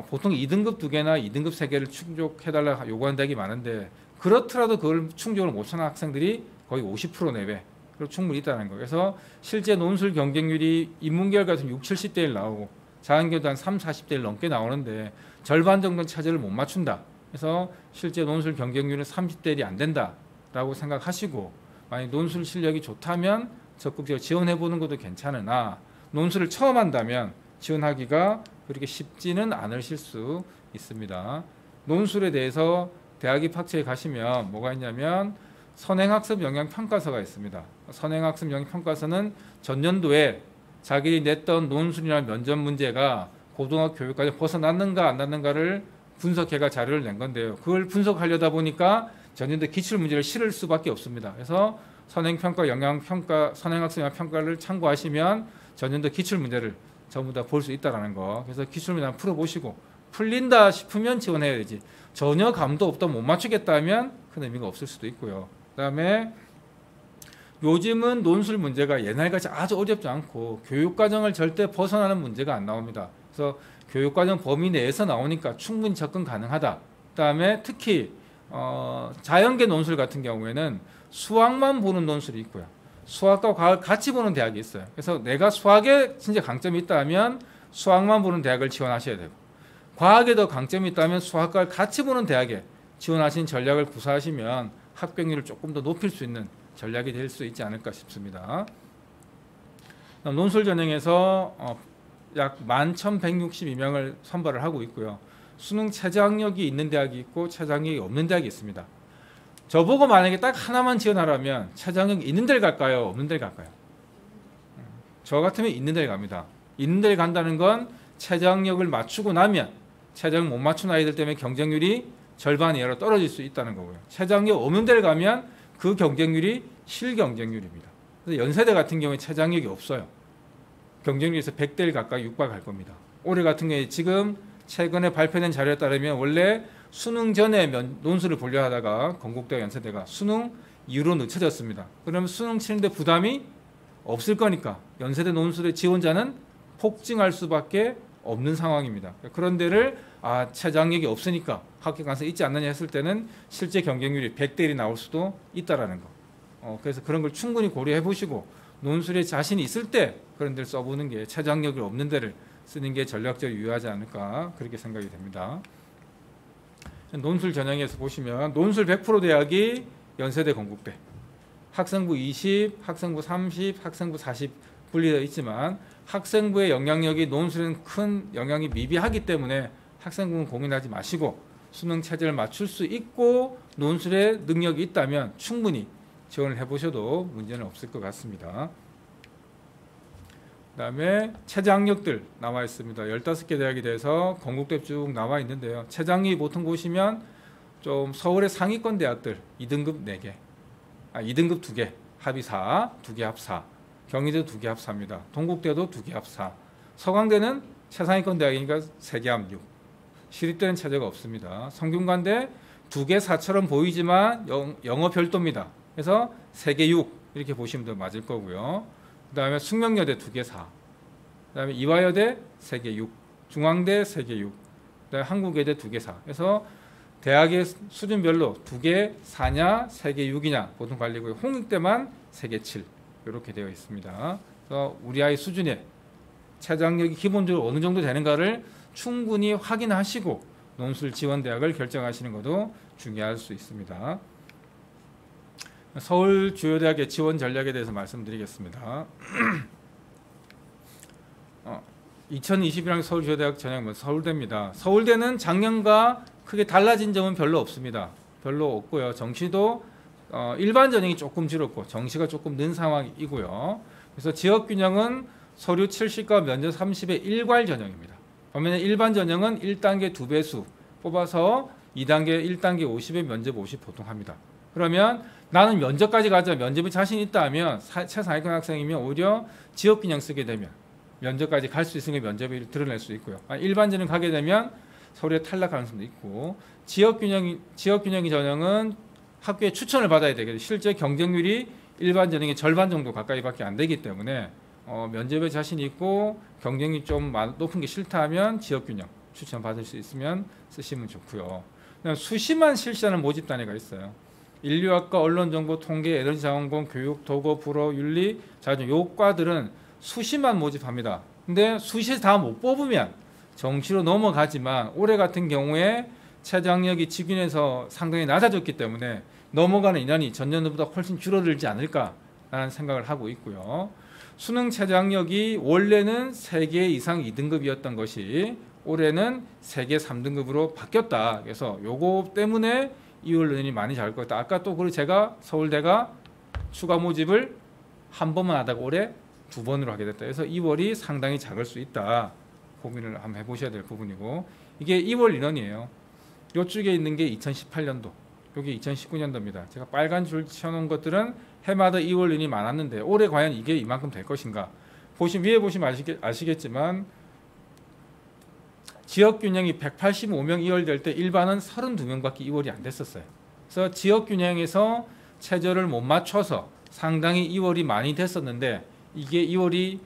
보통 2등급 2개나 2등급 3개를 충족해달라 요구하는 대학이 많은데 그렇더라도 그걸 충족을 못하는 학생들이 거의 50% 내외 그리고 충분히 있다는 거예요. 그래서 실제 논술 경쟁률이 인문계열 같은 60, 70대 1 나오고 자연계도 한 3, 40대 1 넘게 나오는데 절반 정도는 차지를 못 맞춘다. 그래서 실제 논술 경쟁률은 30대 1이 안 된다라고 생각하시고, 만약 논술 실력이 좋다면 적극적으로 지원해보는 것도 괜찮으나 논술을 처음 한다면 지원하기가 그렇게 쉽지는 않으실 수 있습니다. 논술에 대해서 대학 입학처에 가시면 뭐가 있냐면 선행학습 영향평가서가 있습니다. 선행학습 영향평가서는 전년도에 자기들이 냈던 논술이나 면접 문제가 고등학교 교육까지 벗어났는가 안 났는가를 분석해가 자료를 낸 건데요. 그걸 분석하려다 보니까 전년도 기출문제를 실을 수밖에 없습니다. 그래서 선행평가 영향평가, 선행학습 영향평가를 참고하시면 전년도 기출문제를 전부 다 볼 수 있다는 거. 그래서 기출문제 한번 풀어보시고 풀린다 싶으면 지원해야 되지, 전혀 감도 없다 못 맞추겠다 하면 큰 의미가 없을 수도 있고요. 그 다음에 요즘은 논술 문제가 옛날같이 아주 어렵지 않고 교육과정을 절대 벗어나는 문제가 안 나옵니다. 그래서 교육과정 범위 내에서 나오니까 충분히 접근 가능하다. 그 다음에 특히 자연계 논술 같은 경우에는 수학만 보는 논술이 있고요. 수학과 과학을 같이 보는 대학이 있어요. 그래서 내가 수학에 진짜 강점이 있다 하면 수학만 보는 대학을 지원하셔야 되고, 과학에도 강점이 있다면 수학과를 같이 보는 대학에 지원하신 전략을 구사하시면 합격률을 조금 더 높일 수 있는 전략이 될 수 있지 않을까 싶습니다. 논술 전형에서 약 11,162명을 선발을 하고 있고요. 수능 최저학력이 있는 대학이 있고 최저학력이 없는 대학이 있습니다. 저보고 만약에 딱 하나만 지원하라면 최저학력이 있는 데를 갈까요? 없는 데를 갈까요? 저 같으면 있는 데를 갑니다. 있는 데를 간다는 건 최저학력을 맞추고 나면 최저학력 못 맞춘 아이들 때문에 경쟁률이 절반 이하로 떨어질 수 있다는 거고요. 최저학력 없는 데를 가면 그 경쟁률이 실경쟁률입니다. 그래서 연세대 같은 경우에 최저학력이 없어요. 경쟁률에서 100대 1 가까이 육박할 겁니다. 올해 같은 경우에 지금 최근에 발표된 자료에 따르면 원래 수능 전에 논술을 보려 하다가 건국대와 연세대가 수능 이후로 늦춰졌습니다. 그러면 수능 치는데 부담이 없을 거니까 연세대 논술의 지원자는 폭증할 수밖에 없는 상황입니다. 그런 데를 최저학력이 없으니까 합격 가능성이 있지 않느냐 했을 때는 실제 경쟁률이 100대 1이 나올 수도 있다라는 거. 그래서 그런 걸 충분히 고려해 보시고 논술에 자신이 있을 때 그런 데를 써보는 게, 최저학력이 없는 데를 쓰는 게 전략적으로 유효하지 않을까 그렇게 생각이 됩니다. 논술 전형에서 보시면 논술 100% 대학이 연세대 건국대, 학생부 20, 학생부 30, 학생부 40 분리되어 있지만 학생부의 영향력이 논술에는 큰 영향이 미비하기 때문에 학생부는 고민하지 마시고 수능 체제를 맞출 수 있고 논술에 능력이 있다면 충분히 지원을 해보셔도 문제는 없을 것 같습니다. 그다음에 최저학력들 나와 있습니다. 15개 대학에 대해서 건국대 쭉 나와 있는데요. 최저학력이 보통 보시면 좀 서울의 상위권 대학들 2등급 4개, 2등급 2개, 합이 4, 2개 합 4, 경희대도 2개 합 4입니다. 동국대도 2개 합 4, 서강대는 최상위권 대학이니까 3개 합 6, 시립대는 최저가 없습니다. 성균관대 2개 4처럼 보이지만 영어 별도입니다. 그래서 3개 6 이렇게 보시면 더 맞을 거고요. 그 다음에 숙명여대 2개 4, 그 다음에 이화여대 3개 6, 중앙대 3개 6, 그 다음에 한국외대 2개 4. 그래서 대학의 수준별로 2개 4냐 3개 6이냐 보통 갈리고요. 홍익대만 3개 7 이렇게 되어 있습니다. 그래서 우리 아이 수준에 최저학력이 기본적으로 어느 정도 되는가를 충분히 확인하시고 논술 지원 대학을 결정하시는 것도 중요할 수 있습니다. 서울 주요 대학의 지원 전략에 대해서 말씀드리겠습니다. 2021년 서울 주요 대학 전형은 서울대입니다. 서울대는 작년과 크게 달라진 점은 별로 없습니다. 별로 없고요. 정시도 일반 전형이 조금 줄었고 정시가 조금 는 상황이고요. 그래서 지역 균형은 서류 70과 면접 30의 일괄 전형입니다. 반면에 일반 전형은 1단계 2배수 뽑아서 2단계 1단계 50에 면접 50 보통 합니다. 그러면 나는 면접까지 가자, 면접에 자신 있다 하면 최상위권 학생이면 오히려 지역 균형 쓰게 되면 면접까지 갈 수 있으니까 면접을 드러낼 수 있고요. 일반 전형 가게 되면 서류에 탈락 가능성도 있고, 지역 균형이 전형은 학교에 추천을 받아야 되겠죠. 실제 경쟁률이 일반 전형의 절반 정도 가까이밖에 안 되기 때문에 면접에 자신 있고 경쟁이 좀 높은 게 싫다 하면 지역 균형 추천 받을 수 있으면 쓰시면 좋고요. 수시만 실시하는 모집 단위가 있어요. 인류학과, 언론정보, 통계, 에너지 자원공, 교육, 도고, 불어, 윤리, 자율 요 과들은 수시만 모집합니다. 근데 수시 다 못 뽑으면 정시로 넘어가지만 올해 같은 경우에 최저학력이 직윤에서 상당히 낮아졌기 때문에 넘어가는 인원이 전년도보다 훨씬 줄어들지 않을까라는 생각을 하고 있고요. 수능 최저학력이 원래는 3개 이상 2등급이었던 것이 올해는 3개 3등급으로 바뀌었다. 그래서 요거 때문에 2월 논의이 많이 작을 것 같다. 아까 또 그리고 제가 서울대가 추가 모집을 한 번만 하다가 올해 2번으로 하게 됐다. 그래서 2월이 상당히 작을 수 있다. 고민을 한번 해보셔야 될 부분이고, 이게 2월 인원이에요. 이쪽에 있는 게 2018년도, 여기 2019년도입니다. 제가 빨간 줄 쳐놓은 것들은 해마다 2월 인원이 많았는데 올해 과연 이게 이만큼 될 것인가? 위에 보시면 아시겠지만 지역 균형이 185명 2월 될 때 일반은 32명밖에 2월이 안 됐었어요. 그래서 지역 균형에서 최저를 못 맞춰서 상당히 2월이 많이 됐었는데 이게 2월이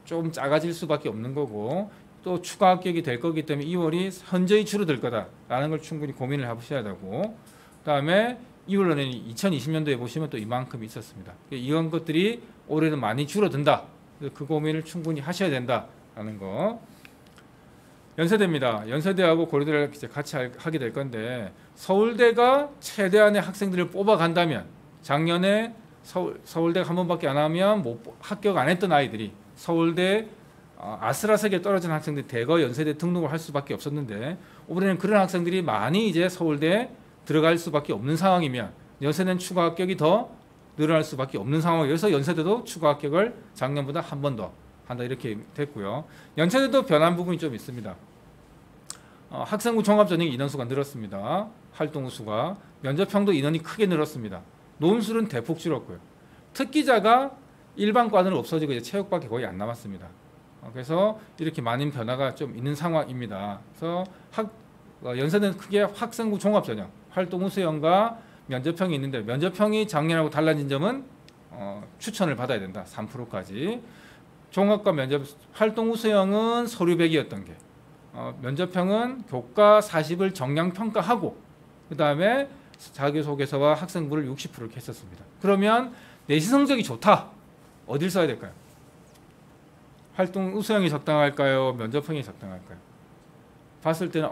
좀 작아질 수밖에 없는 거고 또 추가 합격이 될 거기 때문에 2월이 현저히 줄어들 거다라는 걸 충분히 고민을 해보셔야 되고, 그다음에 2월에는 2020년도에 보시면 또 이만큼 있었습니다. 이런 것들이 올해는 많이 줄어든다. 그 고민을 충분히 하셔야 된다라는 거. 연세대입니다. 연세대하고 고려대를 이제 같이 하게 될 건데, 서울대가 최대한의 학생들을 뽑아간다면 작년에 서울대가 한 번밖에 안 하면 합격 안 했던 아이들이 서울대 아슬아슬하게 떨어진 학생들이 대거 연세대 등록을 할 수밖에 없었는데 올해는 그런 학생들이 많이 이제 서울대에 들어갈 수밖에 없는 상황이면 연세대는 추가 합격이 더 늘어날 수밖에 없는 상황이어서 연세대도 추가 합격을 작년보다 한 번 더 한다 이렇게 됐고요. 연세대도 변한 부분이 좀 있습니다. 학생부 종합전형 인원수가 늘었습니다. 활동 수가, 면접형도 인원이 크게 늘었습니다. 논술은 대폭 줄었고요. 특기자가 일반 과는 없어지고 이제 체육밖에 거의 안 남았습니다. 그래서 이렇게 많은 변화가 좀 있는 상황입니다. 그래서 연세대는 크게 학생부 종합전형, 활동 수형과 면접형이 있는데 면접형이 작년하고 달라진 점은 추천을 받아야 된다. 3%까지. 종합과 면접, 활동 수형은 서류 100이었던 게 면접형은 교과 40을 정량 평가하고 그 다음에 자기소개서와 학생부를 60% 이렇게 했었습니다. 그러면 내신 성적이 좋다. 어딜 써야 될까요? 활동 우수형이 적당할까요? 면접형이 적당할까요? 봤을 때는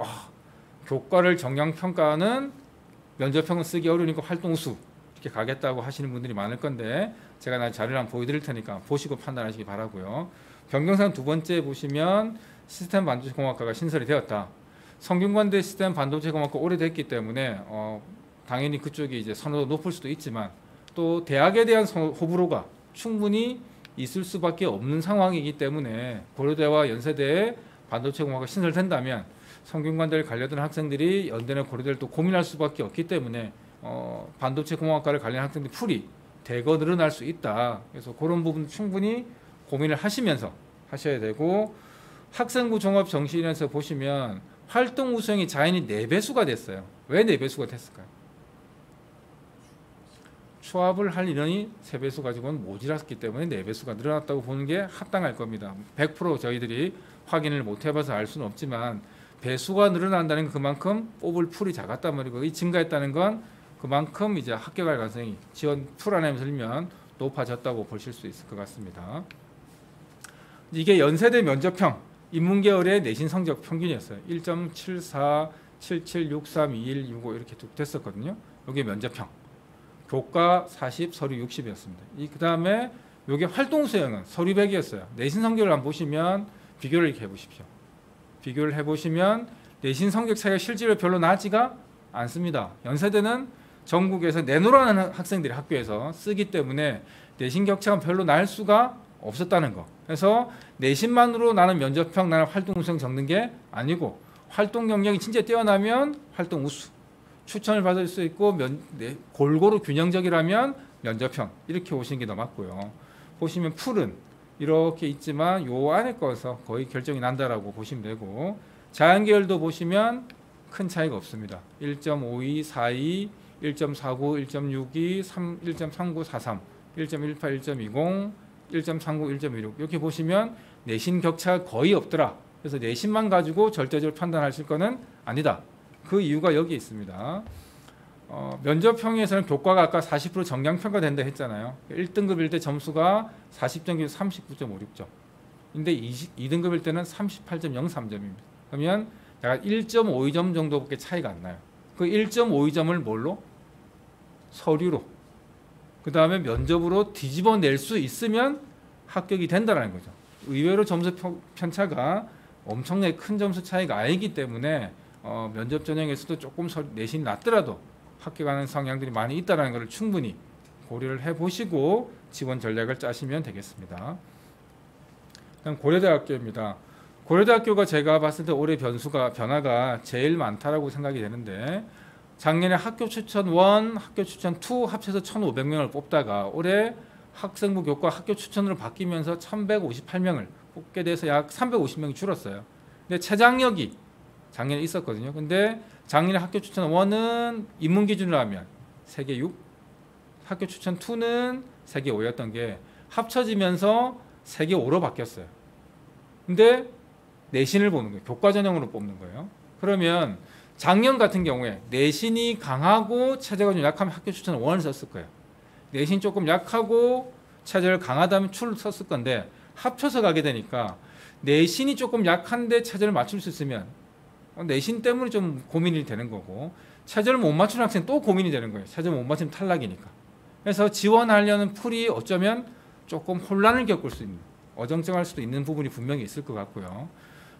교과를 정량 평가는 면접형은 쓰기 어려우니까 활동 우수 이렇게 가겠다고 하시는 분들이 많을 건데 제가 나중에 자료를 한번 보여드릴 테니까 보시고 판단하시기 바라고요. 변경사항 두 번째 보시면 시스템 반도체 공학과가 신설이 되었다. 성균관대 시스템 반도체 공학과 오래됐기 때문에 당연히 그쪽이 이제 선호도 높을 수도 있지만 또 대학에 대한 호불호가 충분히 있을 수밖에 없는 상황이기 때문에 고려대와 연세대에 반도체 공학과 신설된다면 성균관대를 가려던 학생들이 연대나 고려대를 또 고민할 수밖에 없기 때문에 반도체 공학과를 가려는 학생들 풀이 대거 늘어날 수 있다. 그래서 그런 부분 충분히 고민을 하시면서 하셔야 되고, 학생부 종합 정시에서 보시면 활동 우수형이 자연히 4배수가 됐어요. 왜 4배수가 됐을까요? 추합을 할 인원이 3배수 가지고는 모자랐기 때문에 4배수가 늘어났다고 보는 게 합당할 겁니다. 100% 저희들이 확인을 못 해봐서 알 수는 없지만 배수가 늘어난다는 건 그만큼 뽑을 풀이 작았단 말이고, 이 증가했다는 건 그만큼 이제 합격할 가능성이 지원 풀 안에 들면 높아졌다고 보실 수 있을 것 같습니다. 이게 연세대 면접형 인문계열의 내신 성적 평균이었어요. 1.74, 77, 63, 21, 65 이렇게 쭉 됐었거든요. 이게 면접형. 교과 40, 서류 60이었습니다. 그 다음에 이게 활동 수행은 서류 100이었어요. 내신 성적을 한번 보시면 비교를 이렇게 해보십시오. 비교를 해보시면 내신 성적 차이가 실제로 별로 나지가 않습니다. 연세대는 전국에서 내노라는 학생들이 학교에서 쓰기 때문에 내신 격차가 별로 날 수가 없었다는 거. 그래서 내신만으로 나는 면접형, 나는 활동 우수형 적는 게 아니고, 활동 경력이 진짜 뛰어나면 활동 우수, 추천을 받을 수 있고 골고루 균형적이라면 면접형, 이렇게 오시는 게 더 맞고요. 보시면 풀은 이렇게 있지만 요 안에 거서 거의 결정이 난다라고 보시면 되고, 자연계열도 보시면 큰 차이가 없습니다. 1.52, 42, 1.49, 1.62, 1.39, 43, 1.18, 1.20, 1.39, 1.16 이렇게 보시면 내신 격차가 거의 없더라. 그래서 내신만 가지고 절대적으로 판단하실 거는 아니다. 그 이유가 여기 있습니다. 면접형에서는 교과가 아까 40% 정량평가 된다 했잖아요. 1등급일 때 점수가 40점이면 39.56점. 근데 2등급일 때는 38.03점입니다. 그러면 약간 1.52점 정도밖에 차이가 안 나요. 그 1.52점을 뭘로? 서류로. 그 다음에 면접으로 뒤집어낼 수 있으면 합격이 된다는 거죠. 의외로 점수 편차가 엄청나게 큰 점수 차이가 아니기 때문에 면접 전형에서도 조금 내신이 낮더라도 합격하는 성향들이 많이 있다는 것을 충분히 고려를 해보시고 지원 전략을 짜시면 되겠습니다. 그다음 고려대학교입니다. 고려대학교가 제가 봤을 때 올해 변화가 제일 많다라고 생각이 되는데, 작년에 학교 추천 1, 학교 추천 2 합쳐서 1,500명을 뽑다가 올해 학생부 교과 학교 추천으로 바뀌면서 1,158명을 뽑게 돼서 약 350명이 줄었어요. 근데 최장력이 작년에 있었거든요. 근데 작년에 학교 추천 1은 인문 기준으로 하면 세계 6, 학교 추천 2는 세계 5였던 게 합쳐지면서 세계 5로 바뀌었어요. 근데 내신을 보는 거예요. 교과 전형으로 뽑는 거예요. 그러면 작년 같은 경우에 내신이 강하고 체제가 좀 약하면 학교 추천 1을 썼을 거예요. 내신 조금 약하고 체제를 강하다면 2를 썼을 건데 합쳐서 가게 되니까 내신이 조금 약한데 체제를 맞출 수 있으면 내신 때문에 좀 고민이 되는 거고, 체제를 못 맞추는 학생 또 고민이 되는 거예요. 체제를 못 맞추면 탈락이니까. 그래서 지원하려는 풀이 어쩌면 조금 혼란을 겪을 수 있는, 어정쩡할 수도 있는 부분이 분명히 있을 것 같고요.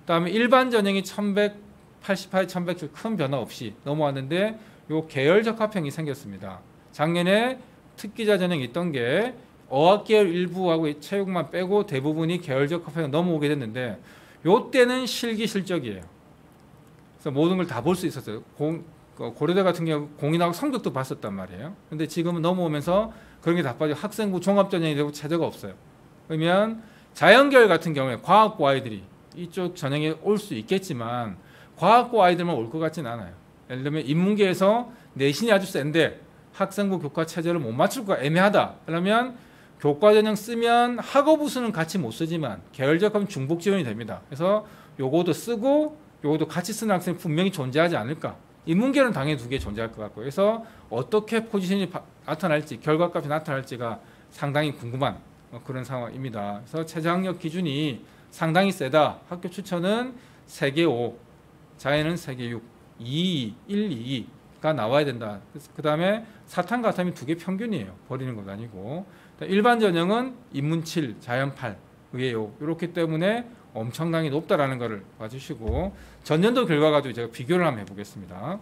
그다음에 일반 전형이 1188, 1100줄 큰 변화 없이 넘어왔는데 요 계열 적합형이 생겼습니다. 작년에 특기자 전형이 있던 게 어학계열 일부하고 체육만 빼고 대부분이 계열 적합형이 넘어오게 됐는데, 요 때는 실기실적이에요. 그래서 모든 걸 다 볼 수 있었어요. 고려대 같은 경우 공인하고 성적도 봤었단 말이에요. 근데 지금은 넘어오면서 그런 게 다 빠지고 학생부 종합전형이 되고 체제가 없어요. 그러면 자연계열 같은 경우에 과학고 아이들이 이쪽 전형에 올 수 있겠지만 과학고 아이들만 올 것 같지는 않아요. 예를 들면 인문계에서 내신이 아주 센데 학생부 교과 체제를 못 맞출 거 애매하다. 그러면 교과 전형 쓰면 학업 우수는 같이 못 쓰지만 계열적하면 중복 지원이 됩니다. 그래서 요거도 쓰고 요것도 같이 쓰는 학생이 분명히 존재하지 않을까. 인문계는 당연히 2개 존재할 것 같고요. 그래서 어떻게 포지션이 나타날지, 결과값이 나타날지가 상당히 궁금한 그런 상황입니다. 그래서 최저학력 기준이 상당히 세다. 학교 추천은 세계 5, 자연은 세계 6, 2, 1, 2가 나와야 된다. 그 다음에 사탐 가탐이 2개 평균이에요. 버리는 것 아니고. 일반 전형은 인문 7, 자연 8, 의예요. 이렇기 때문에 엄청나게 높다라는 것을 봐주시고, 전년도 결과 가지고 제가 비교를 한번 해보겠습니다.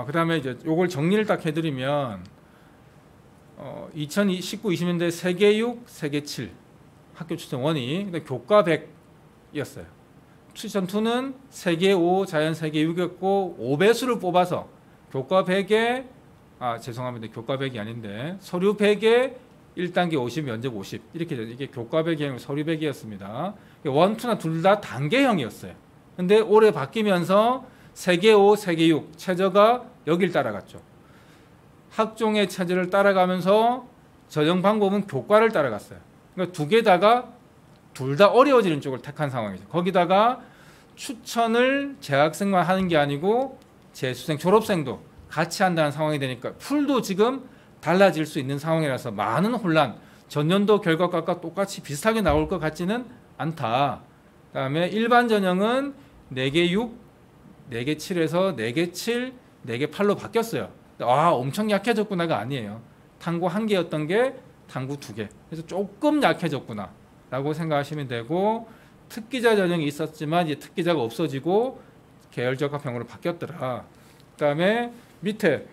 그 다음에 이제 요걸 정리를 딱 해드리면, 2019-20년대 세계 6, 세계 7 학교 추천 1이 근데 교과 100이었어요. 추천 2는 세계 5, 자연 세계 6이었고 5배수를 뽑아서 교과 100에 죄송합니다. 교과 100이 아닌데 서류 100에 1단계 50, 면접 50 이렇게 이게 교과 100이 아니고 서류 100이었습니다. 1, 2나 둘 다 단계형이었어요. 근데 올해 바뀌면서 세계 5, 세계 6 최저가 여길 따라갔죠. 학종의 체제를 따라가면서 전형 방법은 교과를 따라갔어요. 그러니까 두 개다가 둘 다 어려워지는 쪽을 택한 상황이죠. 거기다가 추천을 재학생만 하는 게 아니고 재수생, 졸업생도 같이 한다는 상황이 되니까 풀도 지금 달라질 수 있는 상황이라서 많은 혼란, 전년도 결과값과 똑같이 비슷하게 나올 것 같지는 않다. 그다음에 일반 전형은 4개 6, 4개 7에서 4개 7, 4개 8로 바뀌었어요. 엄청 약해졌구나가 아니에요. 탐구 1개였던 게 탐구 2개. 그래서 조금 약해졌구나 라고 생각하시면 되고, 특기자 전형이 있었지만 이제 특기자가 없어지고 계열적합형으로 바뀌었더라. 그 다음에 밑에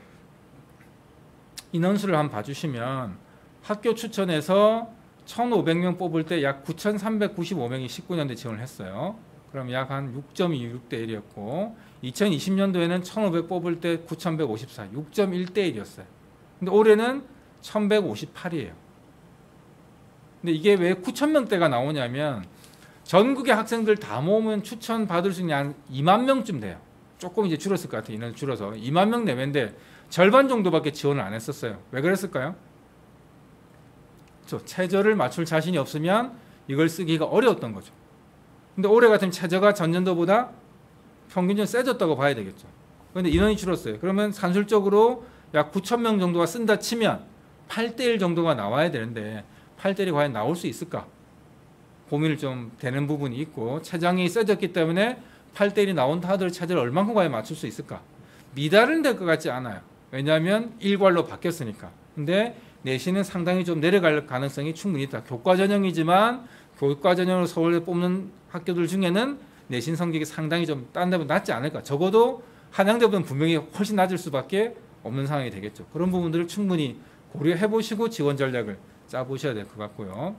인원수를 한번 봐주시면 학교 추천에서 1,500명 뽑을 때 약 9,395명이 19년도에 지원을 했어요. 그럼 약 한 6.26대 1이었고 2020년도에는 1,500 뽑을 때 9,154, 6.1대 1이었어요. 근데 올해는 1,158이에요. 근데 이게 왜 9,000명대가 나오냐면 전국의 학생들 다 모으면 추천 받을 수 있는 한 2만 명쯤 돼요. 조금 이제 줄었을 것 같아요. 인원 줄어서 2만 명 내외인데 절반 정도밖에 지원을 안 했었어요. 왜 그랬을까요? 최저를 맞출 자신이 없으면 이걸 쓰기가 어려웠던 거죠. 근데 올해 같으면 최저가 전년도보다 평균적으로 세졌다고 봐야 되겠죠. 그런데 인원이 줄었어요. 그러면 산술적으로 약 9,000명 정도가 쓴다 치면 8대 1 정도가 나와야 되는데 8대 1이 과연 나올 수 있을까? 고민을 좀 되는 부분이 있고, 최장이 세졌기 때문에 8대 1이 나온다 하더라도 최저를 얼만큼 과연 맞출 수 있을까? 미달은 될 것 같지 않아요. 왜냐하면 일괄로 바뀌었으니까. 근데 내신은 상당히 좀 내려갈 가능성이 충분히 있다. 교과 전형이지만 교과 전형으로 서울에 뽑는 학교들 중에는 내신 성적이 상당히 좀 딴 데보다 낮지 않을까. 적어도 한양대보다는 분명히 훨씬 낮을 수밖에 없는 상황이 되겠죠. 그런 부분들을 충분히 고려해 보시고 지원 전략을 짜보셔야 될 것 같고요.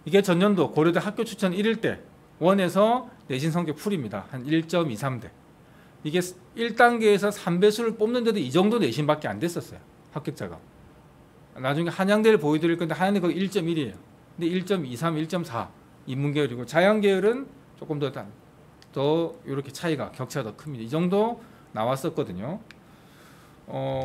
이게 전년도 고려대 학교 추천 1일 때 원에서 내신 성적 풀입니다. 한 1.23대. 이게 1단계에서 3배수를 뽑는데도 이 정도 내신밖에 안 됐었어요. 합격자가. 나중에 한양대를 보여드릴 건데 한양대 거기 1.1이에요. 근데 1.23, 1.4 인문계열이고 자연계열은 조금 더 이렇게 차이가 격차가 더 큽니다. 이 정도 나왔었거든요.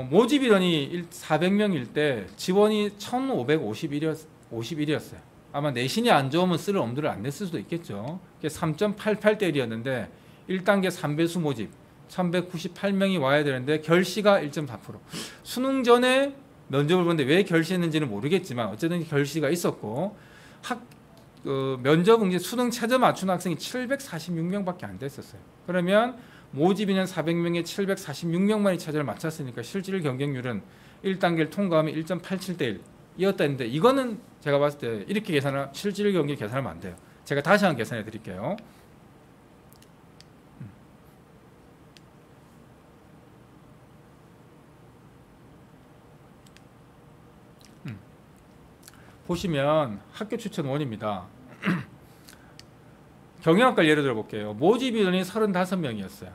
모집 인원이 400명일 때 지원이 1,551이었어요. 아마 내신이 안 좋으면 쓸 엄두를 안 냈을 수도 있겠죠. 3.88대 1이었는데 1단계 3배수 모집 1,198명이 와야 되는데 결시가 1.4%. 수능 전에 면접을 보는데 왜 결시했는지는 모르겠지만 어쨌든 결시가 있었고 면접 응시 수능 최저 맞춘 학생이 746명밖에 안 됐었어요. 그러면 모집 인원 400명에 746명만이 최저를 맞췄으니까 실질 경쟁률은 1단계를 통과하면 1.87대 1이었다 했는데 이거는 제가 봤을 때 이렇게 실질 경쟁 계산하면 안 돼요. 제가 다시 한번 계산해 드릴게요. 보시면 학교 추천 원입니다. 경영학과를 예를 들어 볼게요. 모집 인원이 35명이었어요.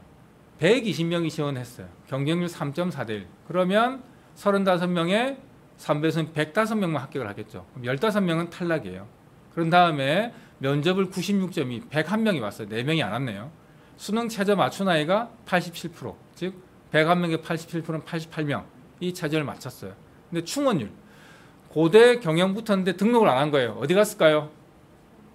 120명이 지원했어요. 경쟁률 3.4대 1. 그러면 35명에 3배수는 105명만 합격을 하겠죠. 그럼 15명은 탈락이에요. 그런 다음에 면접을 96점이 101명이 왔어요. 4명이 안 왔네요. 수능 최저 맞춘 아이가 87%. 즉 101명에 87%는 88명. 이 최저를 맞췄어요. 근데 충원율. 고대 경영 붙었는데 등록을 안 한 거예요. 어디 갔을까요?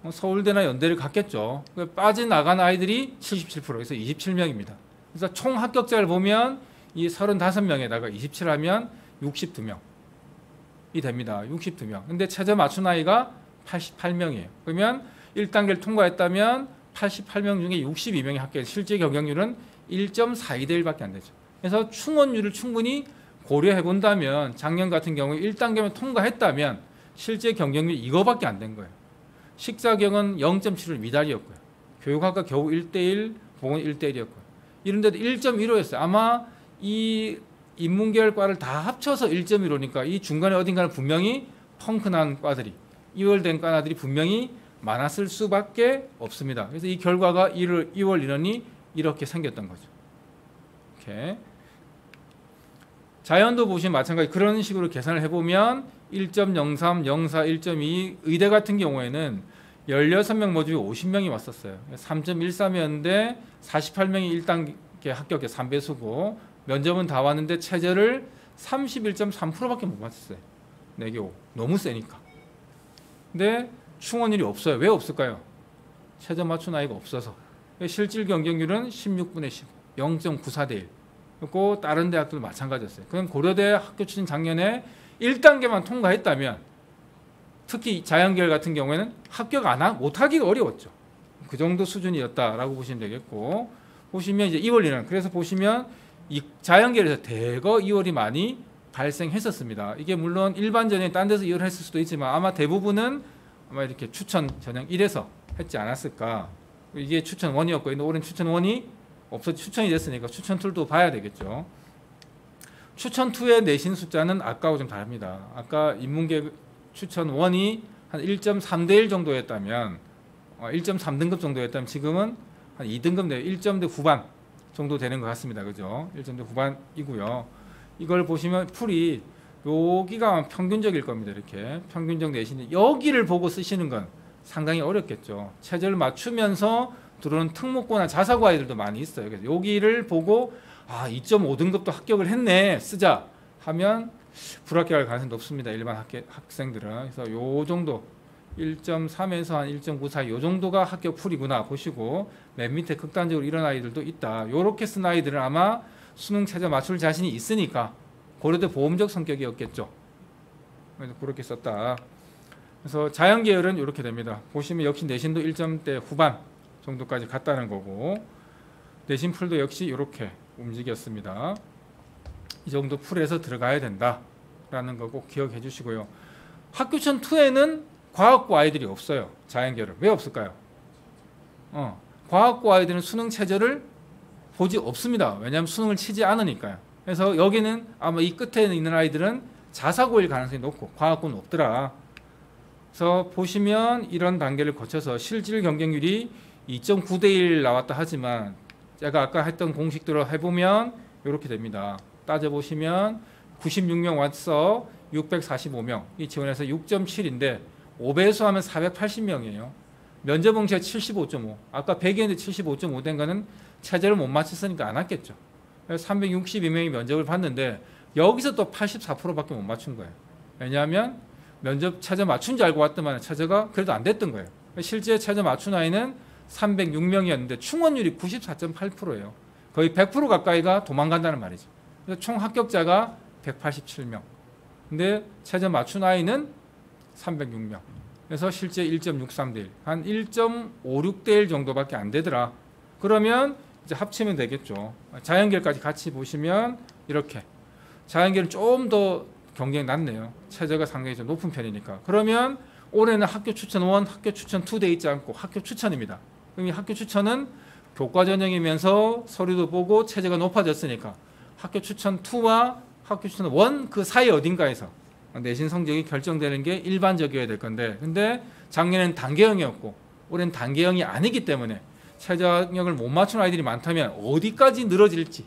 서울대나 연대를 갔겠죠. 빠져나간 아이들이 77%에서 27명입니다. 그래서 총 합격자를 보면 이 35명에다가 27하면 62명이 됩니다. 62명. 근데 최저 맞춘 아이가 88명이에요. 그러면 1단계를 통과했다면 88명 중에 62명이 합격. 실제 경쟁률은 1.42대 1밖에 안 되죠. 그래서 충원율을 충분히 고려해 본다면 작년 같은 경우에 1단계만 통과했다면 실제 경쟁률이 이거밖에 안 된 거예요. 식자경은 0.7을 미달이었고요. 교육학과 겨우 1대1, 보건 1대1이었고요. 이런데도 1.15였어요. 아마 이 인문계열 과를 다 합쳐서 1.15니까 이 중간에 어딘가는 분명히 펑크난 과들이 이월된 과들이 분명히 많았을 수밖에 없습니다. 그래서 이 결과가 2월 인원이 이렇게 생겼던 거죠. 이렇게 자연도 보시면 마찬가지 그런 식으로 계산을 해보면 1.03, 04, 1.2 의대 같은 경우에는 16명 모집에 50명이 왔었어요. 3.13이었는데 48명이 1단계 합격해 3배수고 면접은 다 왔는데 최저를 31.3%밖에 못 맞췄어요. 4개 5. 너무 세니까. 근데 충원율이 없어요. 왜 없을까요? 최저 맞춘 아이가 없어서. 실질 경쟁률은 16분의 10, 0.94대 1. 그리고 다른 대학들도 마찬가지였어요. 그럼 고려대 학교 추진 작년에 1단계만 통과했다면 특히 자연계열 같은 경우에는 합격 못하기가 어려웠죠. 그 정도 수준이었다라고 보시면 되겠고 보시면 이제 2월 인원 그래서 보시면 이 자연계열에서 대거 2월이 많이 발생했었습니다. 이게 물론 일반 전형 딴 데서 2월 했을 수도 있지만 아마 대부분은 아마 이렇게 추천 전형 1에서 했지 않았을까. 이게 추천 1이었고 올해는 추천 1이 없어 추천이 됐으니까 추천 2도 봐야 되겠죠. 추천 2의 내신 숫자는 아까하고 좀 다릅니다. 아까 인문계 추천 1이 한 1.3대 1 정도였다면 1.3등급 정도였다면 지금은 한 2등급 내 1점대 후반 정도 되는 것 같습니다. 그죠? 1점대 후반이고요. 이걸 보시면 풀이 여기가 평균적일 겁니다. 이렇게 평균적 내신이 여기를 보고 쓰시는 건 상당히 어렵겠죠. 체제를 맞추면서 들어오는 특목고나 자사고 아이들도 많이 있어요. 그래서 여기를 보고 2.5등급도 합격을 했네 쓰자 하면 불합격할 가능성이 높습니다. 일반 학생들은. 그래서 요 정도 1.3에서 한 1.9 사이 요 정도가 합격 풀이구나 보시고 맨 밑에 극단적으로 이런 아이들도 있다. 요렇게 쓴 아이들은 아마 수능 최저 맞출 자신이 있으니까 고려대 보험적 성격이었겠죠. 그래서 그렇게 썼다. 그래서 자연계열은 이렇게 됩니다. 보시면 역시 내신도 1점대 후반 정도까지 갔다는 거고 내신 풀도 역시 이렇게 움직였습니다. 이 정도 풀에서 들어가야 된다라는 거 꼭 기억해 주시고요. 학교천 2에는 과학고 아이들이 없어요. 자연계열은. 왜 없을까요? 과학고 아이들은 수능 최저를 보지 없습니다. 왜냐하면 수능을 치지 않으니까요. 그래서 여기는 아마 이 끝에 있는 아이들은 자사고일 가능성이 높고 과학고는 없더라. 그래서 보시면 이런 단계를 거쳐서 실질 경쟁률이 2.9대 1 나왔다 하지만 제가 아까 했던 공식대로 해보면 이렇게 됩니다. 따져보시면 96명 왔어 645명이 지원해서 6.7인데 5배수 하면 480명이에요. 면접 응시가 75.5. 아까 100이었는데 75.5 된 거는 체제를 못 맞췄으니까 안 왔겠죠. 그래서 362명이 면접을 봤는데 여기서 또 84%밖에 못 맞춘 거예요. 왜냐하면 면접 체제 맞춘 줄 알고 왔더만 체제가 그래도 안 됐던 거예요. 실제 체제 맞춘 아이는 306명이었는데 충원율이 94.8%예요. 거의 100% 가까이가 도망간다는 말이죠. 그래서 총 합격자가 187명. 근데 체제 맞춘 아이는 306명. 그래서 실제 1.63대 1, 한 1.56대 1 정도밖에 안 되더라. 그러면 이제 합치면 되겠죠. 자연계열까지 같이 보시면 이렇게 자연계열은 좀 더 경쟁이 낮네요. 체제가 상당히 좀 높은 편이니까. 그러면 올해는 학교 추천 1, 학교 추천 2 돼 있지 않고 학교 추천입니다. 그럼 이 학교 추천은 교과 전형이면서 서류도 보고 체제가 높아졌으니까 학교 추천 2와 학교 추천 1 그 사이 어딘가에서 내신 성적이 결정되는 게 일반적이어야 될 건데 근데 작년에는 단계형이었고 올해는 단계형이 아니기 때문에 최저학력을 못 맞춘 아이들이 많다면 어디까지 늘어질지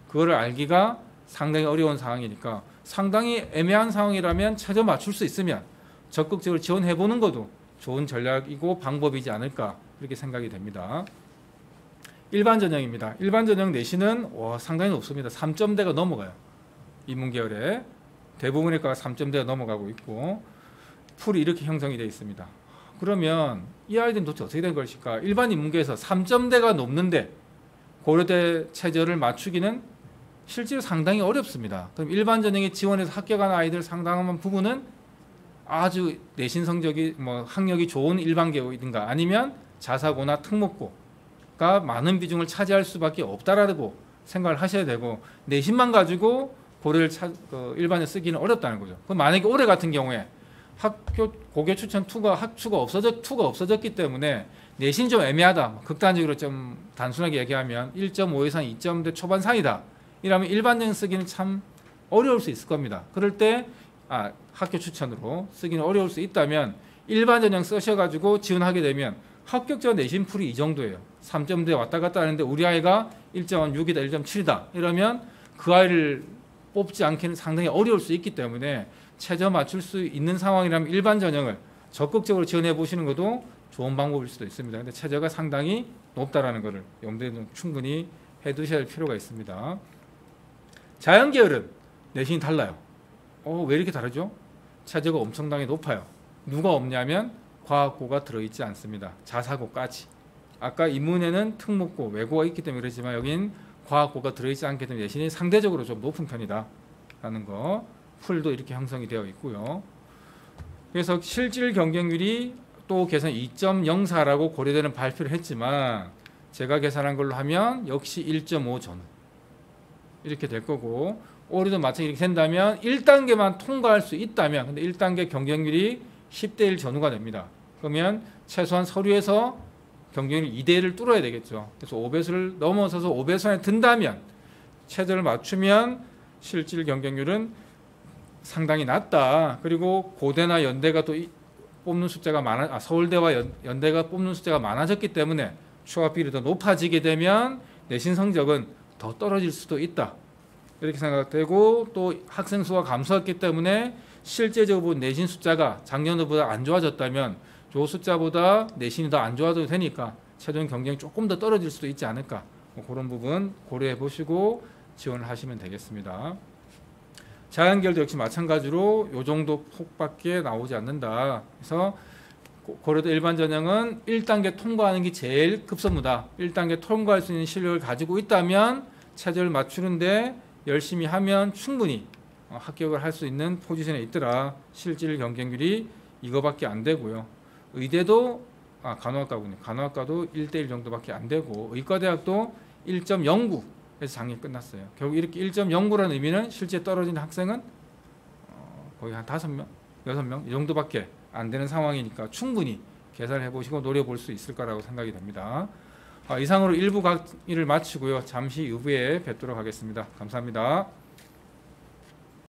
그거를 알기가 상당히 어려운 상황이니까 상당히 애매한 상황이라면 최저 맞출 수 있으면 적극적으로 지원해보는 것도 좋은 전략이고 방법이지 않을까 그렇게 생각이 됩니다. 일반 전형입니다. 일반 전형 내신은 상당히 높습니다. 3점대가 넘어가요. 인문계열에 대부분의 과가 3점대가 넘어가고 있고 풀이 이렇게 형성이 되어 있습니다. 그러면 이 아이들은 도대체 어떻게 된 것일까? 일반 인문계에서 3점대가 높는데 고려대 체제를 맞추기는 실제로 상당히 어렵습니다. 그럼 일반 전형에 지원해서 합격한 아이들 상당한 부분은 아주 내신 성적이 학력이 좋은 일반계이든가 아니면 자사고나 특목고가 많은 비중을 차지할 수밖에 없다라고 생각을 하셔야 되고 내신만 가지고 고려를 일반에 쓰기는 어렵다는 거죠. 그럼 만약에 올해 같은 경우에 학교 고교 추천 2가 학추가 없어졌기 때문에 내신 좀 애매하다. 극단적으로 좀 단순하게 얘기하면 1.5 이상 2점대 초반 사이다. 이러면 일반적인 쓰기는 참 어려울 수 있을 겁니다. 그럴 때 학교 추천으로 쓰기는 어려울 수 있다면 일반 전형 쓰셔가지고 지원하게 되면 합격자 내신풀이 이 정도예요. 3점대에 왔다 갔다 하는데 우리 아이가 1.6이다 1.7이다 이러면 그 아이를 뽑지 않기는 상당히 어려울 수 있기 때문에 최저 맞출 수 있는 상황이라면 일반 전형을 적극적으로 지원해 보시는 것도 좋은 방법일 수도 있습니다. 근데 최저가 상당히 높다라는 것을 염두에 좀 충분히 해 두셔야 할 필요가 있습니다. 자연계열은 내신이 달라요. 왜 이렇게 다르죠? 최저가 엄청나게 높아요. 누가 없냐면 과학고가 들어있지 않습니다. 자사고까지. 아까 인문에는 특목고, 외고가 있기 때문에 그렇지만 여긴 과학고가 들어있지 않기 때문에 내신이 상대적으로 좀 높은 편이다 라는 거. 풀도 이렇게 형성이 되어 있고요. 그래서 실질 경쟁률이 또 계산 2.04라고 고려되는 발표를 했지만 제가 계산한 걸로 하면 역시 1.5 전후 이렇게 될 거고, 올해도 마찬가지 이렇게 된다면 1단계만 통과할 수 있다면, 근데 1단계 경쟁률이 10대 1 전후가 됩니다. 그러면 최소한 서류에서 경쟁률 2대 1을 뚫어야 되겠죠. 그래서 5배수를 넘어서서 5배수 안에 든다면, 최저를 맞추면 실질 경쟁률은 상당히 낮다. 그리고 고대나 연대가 또 뽑는 숫자가 서울대와 연대가 뽑는 숫자가 많아졌기 때문에 추가 비율이 더 높아지게 되면 내신 성적은 더 떨어질 수도 있다. 이렇게 생각되고, 또 학생 수가 감소했기 때문에 실제적으로 내신 숫자가 작년보다 안 좋아졌다면 저 숫자보다 내신이 더 안 좋아져도 되니까 최종 경쟁이 조금 더 떨어질 수도 있지 않을까. 그런 부분 고려해 보시고 지원을 하시면 되겠습니다. 자연계열도 역시 마찬가지로 이 정도 폭밖에 나오지 않는다. 그래서 고려대 일반 전형은 1단계 통과하는 게 제일 급선무다. 1단계 통과할 수 있는 실력을 가지고 있다면 최저를 맞추는데 열심히 하면 충분히 합격을 할 수 있는 포지션에 있더라. 실질 경쟁률이 이거밖에 안 되고요. 의대도 간호학과도 1대1 정도밖에 안 되고, 의과대학도 1.09 그래서 작년 끝났어요. 결국 이렇게 1.09라는 의미는 실제 떨어진 학생은 거의 한 5명, 6명 이 정도밖에 안 되는 상황이니까 충분히 계산해 보시고 노려볼 수 있을 거라고 생각이 됩니다. 이상으로 1부 강의를 마치고요. 잠시 2부에 뵙도록 하겠습니다. 감사합니다.